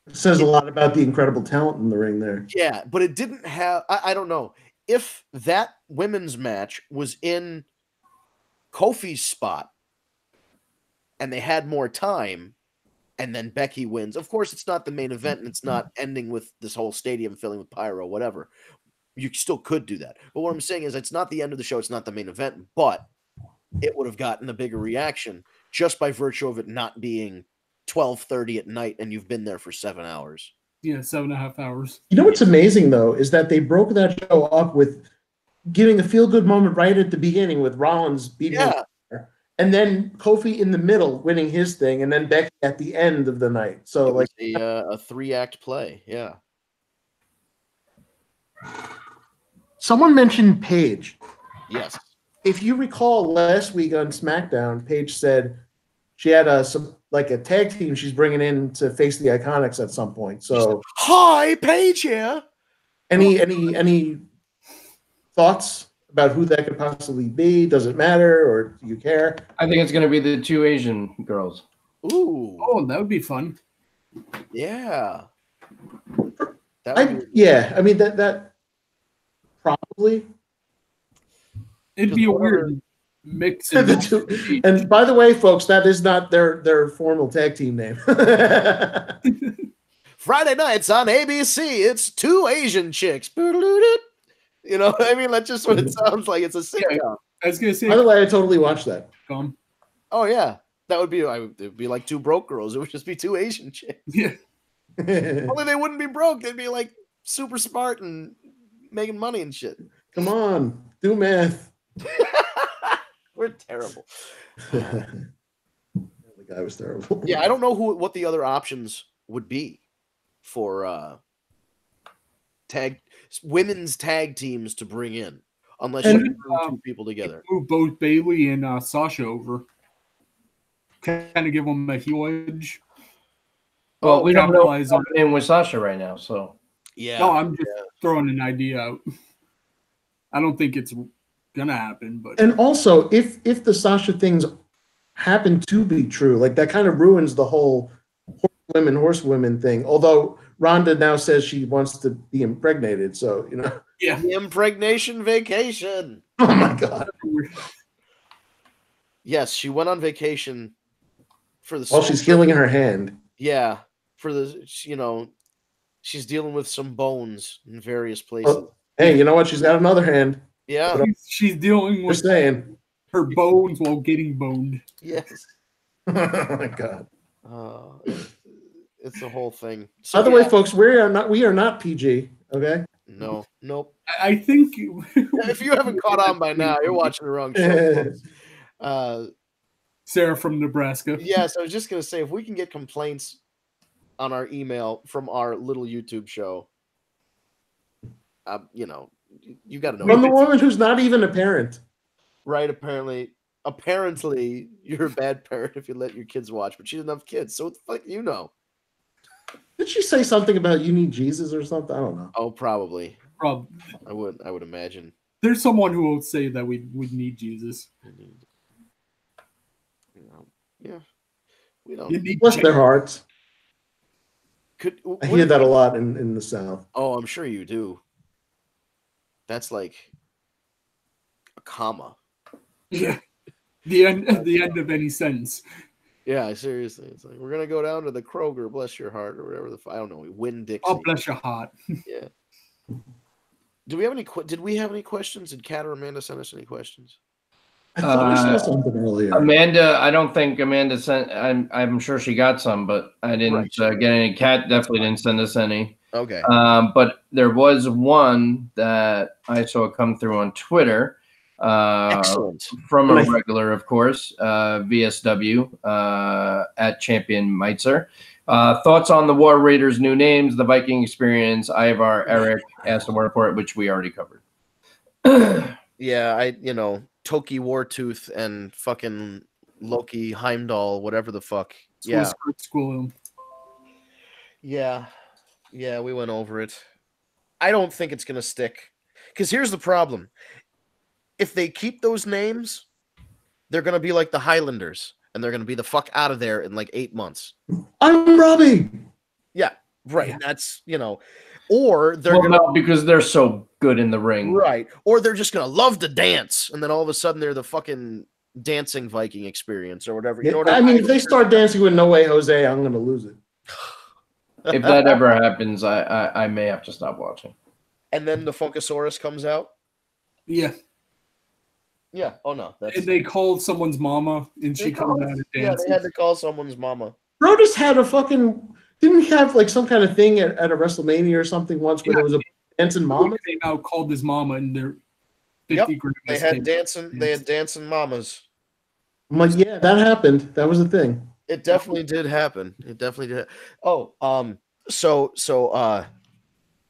it says a lot about the incredible talent in the ring there. Yeah, but it didn't have, I don't know. If that women's match was in Kofi's spot and they had more time and then Becky wins, of course it's not the main event and it's not ending with this whole stadium filling with pyro, whatever. You still could do that. But what I'm saying is it's not the end of the show, it's not the main event, but it would have gotten a bigger reaction just by virtue of it not being 12:30 at night and you've been there for 7 hours. Yeah, 7.5 hours. You know what's amazing though is that they broke that show up with giving a feel-good moment right at the beginning with Rollins beating him, and then Kofi in the middle winning his thing, and then Becky at the end of the night. So like a 3-act play. Yeah. Someone mentioned Paige. Yes. If you recall last week on SmackDown, Paige said she had a tag team she's bringing in to face the Iconics at some point. So hi, Paige here. Any thoughts about who that could possibly be? Does it matter, or do you care? I think it's going to be the 2 Asian girls. Ooh. Oh, that would be fun. Yeah. I mean that probably. It'd be a weird mix. And by the way, folks, that is not their formal tag team name. Friday nights on ABC, it's 2 Asian chicks. You know what I mean? That's just what it sounds like. It's a sitcom. Yeah, I was gonna say. By the way, I totally watched that. Oh yeah, that would be. It'd be like 2 broke girls. It would just be 2 Asian chicks. Yeah. Only they wouldn't be broke. They'd be like super smart and making money and shit. Come on, do math. We're terrible. The guy was terrible. Yeah, I don't know what the other options would be for women's tag teams to bring in, unless you bring two people together. Move both Bailey and Sasha over. Kind of give them a heel edge. Well, we don't know capitalize what's happening with Sasha right now, so Yeah. No, I'm just throwing an idea out. I don't think it's gonna happen, but And also, if the Sasha things happen to be true, like that kind of ruins the whole horsewomen thing. Although Ronda now says she wants to be impregnated, so yeah, The impregnation vacation. Oh my God! Yes, she went on vacation for the. While she's healing her hand. Yeah, for the she's dealing with some bones in various places. Oh, hey, you know what? She's got another hand. Yeah, she's dealing with Just saying. her bones while getting boned. yes. Oh my God! It's the whole thing. By the way, folks, we are not PG. Okay. No, nope. I think If you haven't caught on by now, you're watching the wrong show. Sarah from Nebraska. Yes, I was just gonna say, if we can get complaints on our email from our little YouTube show, you got to know. From the woman who's not even a parent. Right? Apparently, you're a bad parent if you let your kids watch, but she doesn't have kids, so what the fuck you know? Did she say something about you need Jesus or something? I don't know. Oh, probably. Probably. I would imagine. There's someone who will say that we would need Jesus. Yeah, we don't. You need Bless their hearts. What I hear that a lot in the South. Oh, I'm sure you do. That's like a comma. Yeah. The end of any sentence. Yeah, seriously. It's like, we're going to go down to the Kroger, bless your heart, or whatever I don't know, Winn-Dixie. Oh, bless your heart. Yeah. Did we have any questions? Did Kat or Amanda send us any questions? I thought we saw something earlier. Amanda, I don't think Amanda sent. I'm sure she got some, but I didn't get any. Kat definitely didn't send us any. Okay. But there was one that I saw come through on Twitter. Excellent. From a regular, of course, VSW at Champion Meitzer. Thoughts on the War Raiders' new names, the Viking experience, Ivar, Eric, AskTheWarReport, which we already covered. Yeah, Toki Wartooth and fucking Loki Heimdall, whatever the fuck. Yeah. School. Yeah, we went over it. I don't think it's gonna stick. Because here's the problem. If they keep those names, they're gonna be like the Highlanders, and they're gonna be the fuck out of there in like 8 months. I'm Robbie. Yeah, right. Yeah. That's or they're no, because they're so good in the ring, right? Or they're just gonna love to dance, and then all of a sudden they're the fucking dancing Viking experience or whatever. You know what I mean? If they start dancing with No Way Jose, I'm gonna lose it. If that ever happens, I may have to stop watching. And then the Funkasaurus comes out. Yeah. Yeah. Oh no. And they called someone's mama, and she comes out and dances. Yeah, they had to call someone's mama. Brodus had a fucking. Didn't he have like some kind of thing at a WrestleMania or something once where there was a dancing mama? They came out, called his mama, and they're 50 grand. They had dancing mamas. I'm like, yeah, that happened. That was a thing. It definitely did happen. It definitely did. Oh, so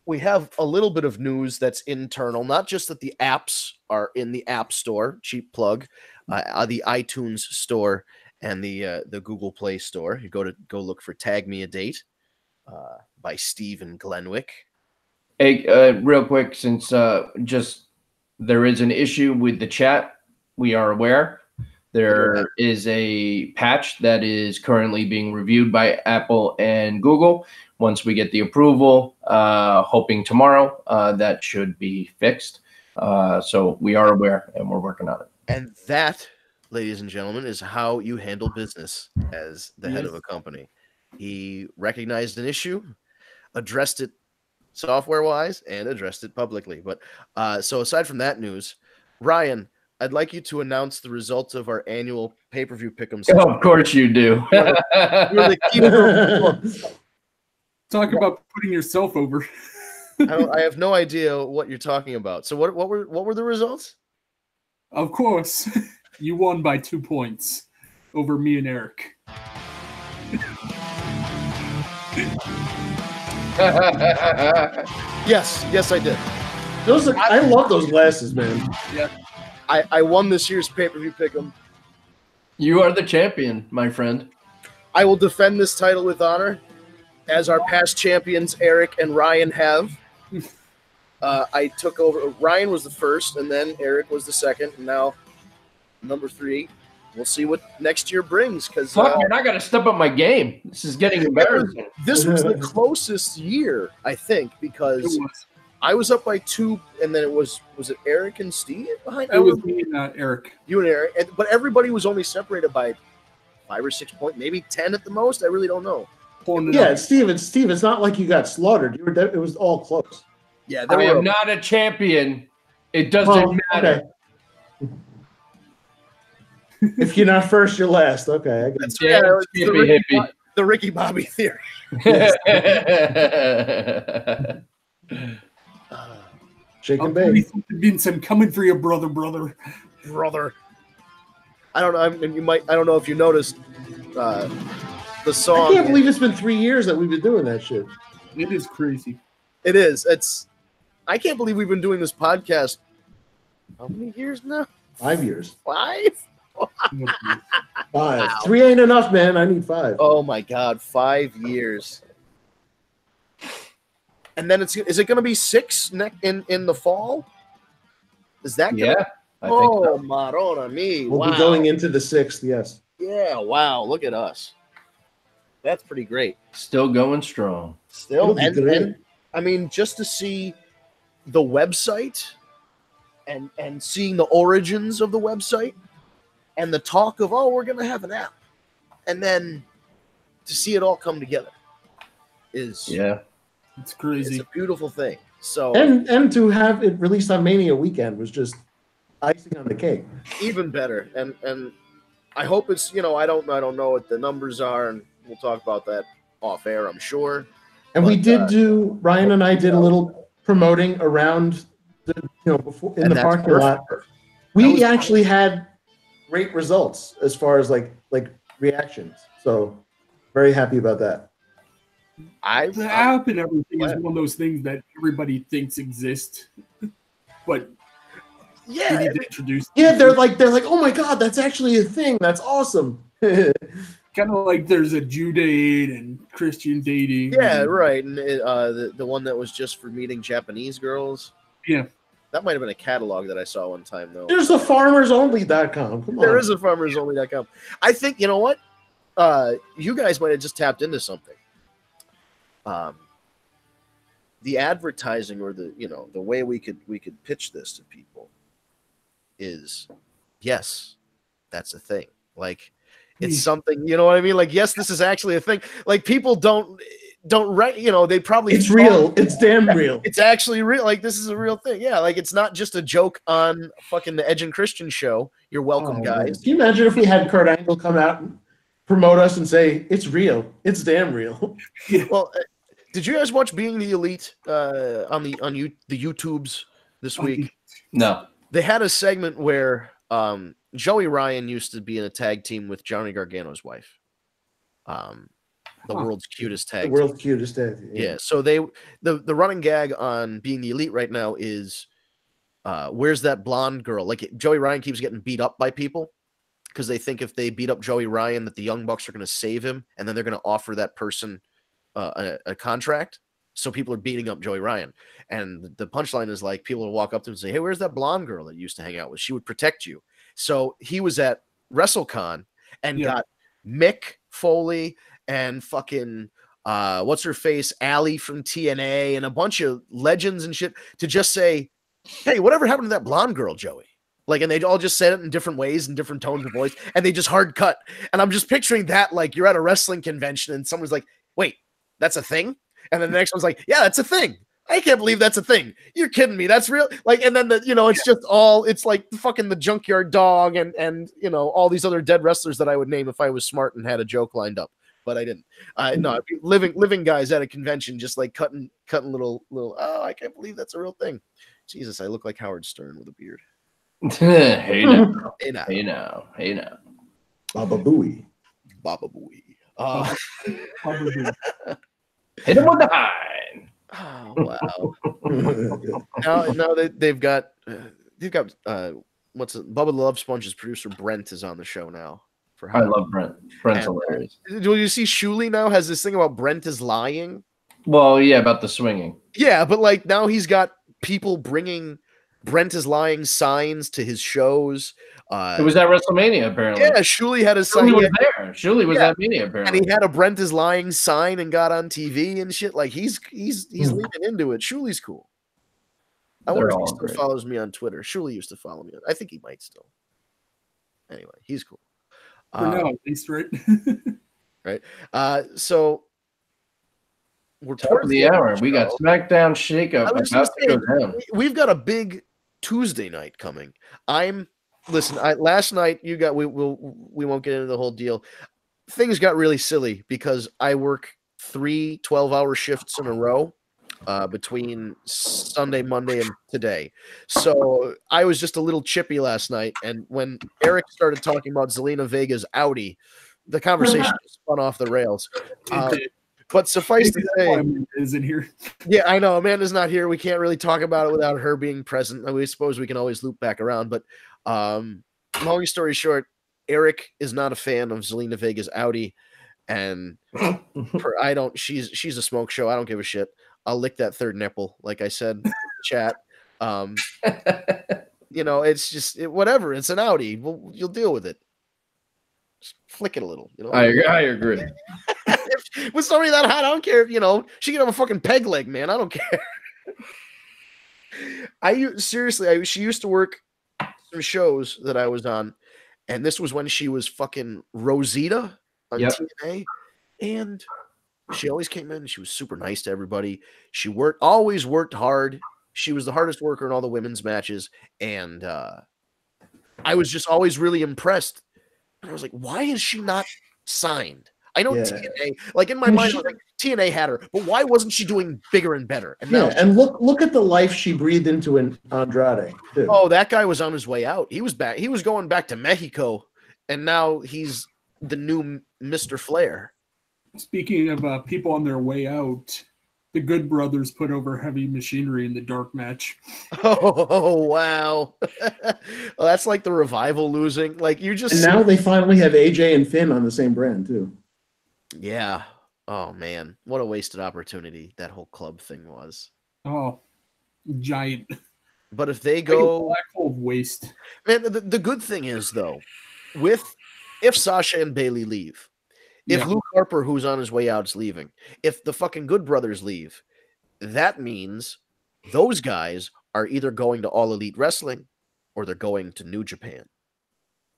we have a little bit of news that's internal, not just that the apps are in the App Store, cheap plug, the iTunes Store and the Google Play Store. You go look for Tag Me a Date by Steve and Glenwick. Hey, real quick, since there is an issue with the chat, we are aware. There is a patch that is currently being reviewed by Apple and Google. Once we get the approval, hoping tomorrow, that should be fixed. So we are aware and we're working on it. And that, ladies and gentlemen, is how you handle business as the head of a company. He recognized an issue, addressed it software-wise, and addressed it publicly. But so aside from that news, Ryan, I'd like you to announce the results of our annual pay-per-view pick'em. Oh, of course you do. Talk about putting yourself over. I have no idea what you're talking about. So what were the results? Of course. You won by 2 points over me and Eric. Yes, I did. I love those glasses, man. Yeah. I won this year's pay-per-view pick'em. You are the champion, my friend. I will defend this title with honor, as our past champions Eric and Ryan have. I took over. Ryan was the first, and then Eric was the second, and now number 3. We'll see what next year brings. Because Fuck, man, I got to step up my game. This is getting embarrassing. This was the closest year, I think, because I was up by 2, and then was it Eric and Steve behind? It was me and Eric. You and Eric, but everybody was only separated by 5 or 6 points, maybe 10 at the most. I really don't know. Yeah, Steve, it's not like you got slaughtered. It was all close. Yeah, I am not a champion. It doesn't matter. Okay. If you're not first, you're last. Okay, I got it. The Ricky Bobby theory. Shake and bake. Vince, I'm coming for you, brother. I don't know. I don't know if you noticed the song. I can't believe it's been 3 years that we've been doing that shit. It is crazy. It is. I can't believe we've been doing this podcast. How many years now? 5 years. 5? 5. Wow. 3 ain't enough, man. I need 5. Oh my God, 5 years. And then is it going to be 6 in the fall? Is that I think so. Madonna me. We'll be going into the 6th, yes. Yeah, wow, look at us. That's pretty great. Still going strong. And I mean, just to see the website and seeing the origins of the website and the talk of, we're going to have an app. And then to see it all come together is it's crazy. It's a beautiful thing. So and to have it released on Mania weekend was just icing on the cake. Even better. And I hope it's, I don't know what the numbers are, and we'll talk about that off air, I'm sure. And we did Ryan and I did a little promoting around before in the parking lot. We actually had great results as far as like reactions. So very happy about that. The app and everything is one of those things that everybody thinks exist, but we need to introduce. Yeah, they're like, oh my God, that's actually a thing. That's awesome. Kind of like there's a Jew date and Christian dating. Yeah, right. And the one that was just for meeting Japanese girls. Yeah. That might have been a catalog that I saw one time, though. There's a farmersonly.com. Come on. There is a farmersonly.com. I think, you know what? You guys might have just tapped into something. The advertising or the way we could pitch this to people is, yes, that's a thing. Like, it's something, you know what I mean? Like, yes, this is actually a thing. Like, people don't write, they probably it's real. It's damn real. It's actually real. Like, this is a real thing. Yeah, like, it's not just a joke on fucking the Edge and Christian show. You're welcome, guys. Man. Can you imagine if we had Kurt Angle come out and promote us and say it's real? It's damn real. Well, did you guys watch Being the Elite on the YouTubes this week? No. They had a segment where Joey Ryan used to be in a tag team with Johnny Gargano's wife. The world's cutest tag. The world's cutest tag. Yeah. So the running gag on Being the Elite right now is where's that blonde girl? Like, Joey Ryan keeps getting beat up by people because they think if they beat up Joey Ryan that the Young Bucks are going to save him, and then they're going to offer that person a contract. So people are beating up Joey Ryan. And the punchline is like, people will walk up to him and say, hey, where's that blonde girl that you used to hang out with? She would protect you. So he was at WrestleCon and got Mick Foley and fucking what's her face, Allie from TNA, and a bunch of legends and shit to just say, hey, whatever happened to that blonde girl, Joey? Like, and they all just said it in different ways and different tones of voice, and they just hard cut. And I'm just picturing that, like, you're at a wrestling convention and someone's like, wait, that's a thing? And then the next one's like, yeah, that's a thing. I can't believe that's a thing. You're kidding me. That's real. Like, and then it's just all, it's like fucking the Junkyard Dog and all these other dead wrestlers that I would name if I was smart and had a joke lined up, but I didn't. No, living guys at a convention, just like cutting little. Oh, I can't believe that's a real thing. Jesus, I look like Howard Stern with a beard. Hey now. Hey now. Hey now. Hey now. Baba Booey. Baba Booey. Hit him with the hind. Oh wow. now they've got what's it? Bubba the Love Sponge's producer Brent is on the show now. I love Brent. Brent's hilarious. Do you see Shuley now has this thing about Brent is lying? Well, yeah, about the swinging. Yeah, but like now he's got people bringing Brent is lying signs to his shows. It was at WrestleMania, apparently. Yeah, Shuley had a sign. Shuley was there. Shuley was at Mania, apparently. And he had a Brent is lying sign and got on TV and shit. Like he's leaning into it. Shuley's cool. I wonder if he still follows me on Twitter. Shuley used to follow me. I think he might still. Anyway, he's cool. For now, at least, right? Right. So we're top of the hour. We got Smackdown Shakeup about to go down. We've got a big Tuesday night coming. Last night we won't get into the whole deal. Things got really silly because I work 3 12-hour shifts in a row between Sunday, Monday, and today. So I was just a little chippy last night. And when Eric started talking about Zelina Vega's Audi, the conversation spun off the rails. But suffice to say, Amanda isn't here. Yeah, I know Amanda's not here. We can't really talk about it without her being present. I suppose we can always loop back around. But long story short, Eric is not a fan of Zelina Vega's Audi, and she's a smoke show. I don't give a shit. I'll lick that third nipple, like I said in the chat. It's just whatever. It's an Audi. You'll deal with it. Just flick it a little. I agree. With somebody that hot, I don't care if she can have a fucking peg leg, man. I don't care. She used to work some shows that I was on, and this was when she was fucking Rosita on TNA, and she always came in. She was super nice to everybody. She always worked hard. She was the hardest worker in all the women's matches, and I was just always really impressed. And I was like, why is she not signed? I know TNA, like in my mind, like, TNA had her, but why wasn't she doing bigger and better? And look at the life she breathed into in Andrade. Too. Oh, that guy was on his way out. He was back. He was going back to Mexico, and now he's the new Mr. Flair. Speaking of people on their way out, the Good Brothers put over Heavy Machinery in the dark match. Oh wow, well, that's like the Revival losing. Like you just and now they finally have AJ and Finn on the same brand too. Yeah. Oh man, what a wasted opportunity that whole club thing was. Oh, giant. But if they go black hole of waste, man, the good thing is though, if Sasha and Bailey leave, if Luke Harper, who's on his way out, is leaving, if the fucking Good Brothers leave, that means those guys are either going to All Elite Wrestling or they're going to New Japan.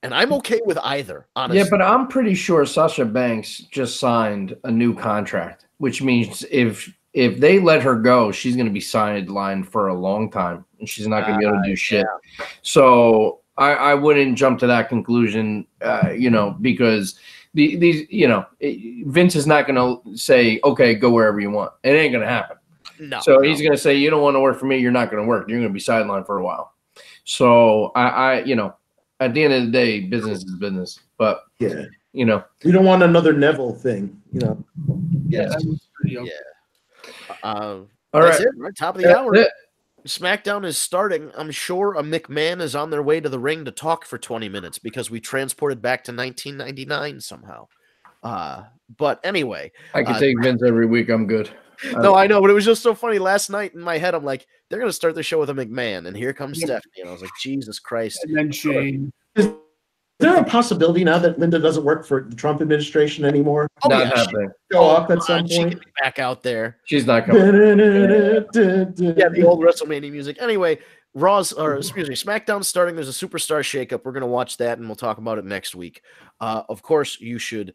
And I'm okay with either, honestly. Yeah, but I'm pretty sure Sasha Banks just signed a new contract, which means if they let her go, she's going to be sidelined for a long time, and she's not going to be able to do shit. Yeah. So I wouldn't jump to that conclusion, because Vince is not going to say, okay, go wherever you want. It ain't going to happen. So he's going to say, you don't want to work for me, you're not going to work. You're going to be sidelined for a while. So at the end of the day, business is business. But we don't want another Neville thing, Yeah. All right. right. Top of the hour. SmackDown is starting. I'm sure a McMahon is on their way to the ring to talk for 20 minutes because we transported back to 1999 somehow. But anyway, I can take Vince every week. I'm good. No, I know, but it was just so funny last night in my head. I'm like, they're going to start the show with a McMahon, and here comes Stephanie. And I was like, Jesus Christ. And then Shane. Is there a possibility now that Linda doesn't work for the Trump administration anymore? Not happening. Go up at some She point. can be back out there. She's not coming. Yeah, the old WrestleMania music. Anyway, SmackDown starting. There's a Superstar Shakeup. We're going to watch that, and we'll talk about it next week. Of course, you should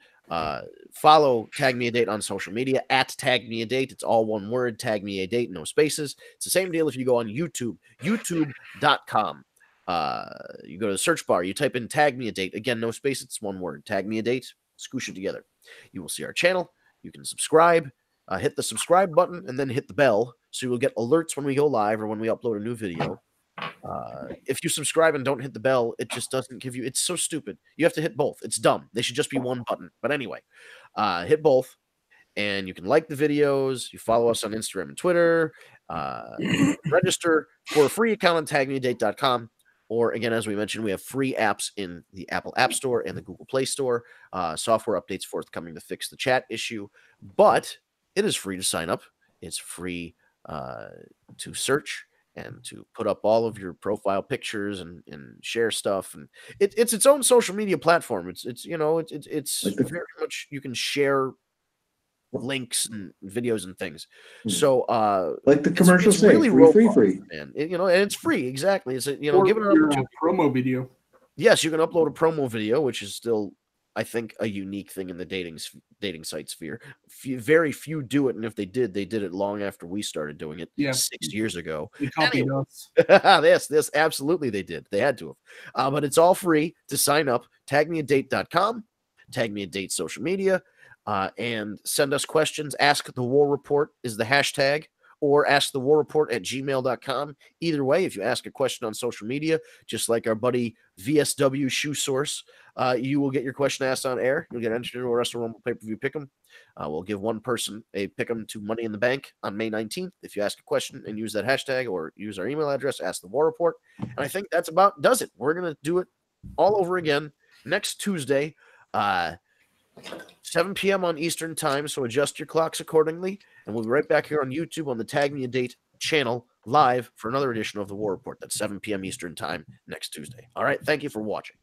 follow Tag Me a Date on social media at Tag Me a Date. It's all one word, Tag Me a Date, no spaces. It's the same deal if you go on YouTube, youtube.com. You go to the search bar, you type in Tag Me a Date. Again, no space, it's one word, Tag Me a Date. Scoosh it together. You will see our channel. You can subscribe, hit the subscribe button, and then hit the bell so you will get alerts when we go live or when we upload a new video. If you subscribe and don't hit the bell, it just doesn't give you. It's so stupid. You have to hit both. It's dumb. They should just be one button. But anyway, hit both, and you can like the videos. You follow us on Instagram and Twitter. Register for a free account on tagmeadate.com. Or again, as we mentioned, we have free apps in the Apple App Store and the Google Play Store. Software updates forthcoming to fix the chat issue, but it is free to sign up. It's free to search and to put up all of your profile pictures and share stuff. And it's its own social media platform. It's like very much, you can share links and videos and things. So like the commercial it's say, really free, man. And it's free. Exactly. It's give it a promo video. Yes, you can upload a promo video, which is still, I think, a unique thing in the dating site sphere. Very few do it, and if they did it long after we started doing it 6 years ago. They copied us. Yes, absolutely they did. They had to have. But it's all free to sign up. Tagmeadate.com, Tag Me a Date social media, and send us questions. Ask the War Report is the hashtag, or AskTheWarReport@gmail.com. Either way, if you ask a question on social media, just like our buddy VSW Shoe Source, you will get your question asked on air. You'll get entered into a Wrestlerumble pay-per-view pick'em. We'll give one person a pick'em to Money in the Bank on May 19th if you ask a question and use that hashtag, or use our email address, AskTheWarReport. And I think that's about does it. We're going to do it all over again next Tuesday, 7 p.m. on Eastern time, so adjust your clocks accordingly. And we'll be right back here on YouTube on the Tag Me a Date channel live for another edition of the War Report. That's 7 p.m. Eastern time next Tuesday. All right, thank you for watching.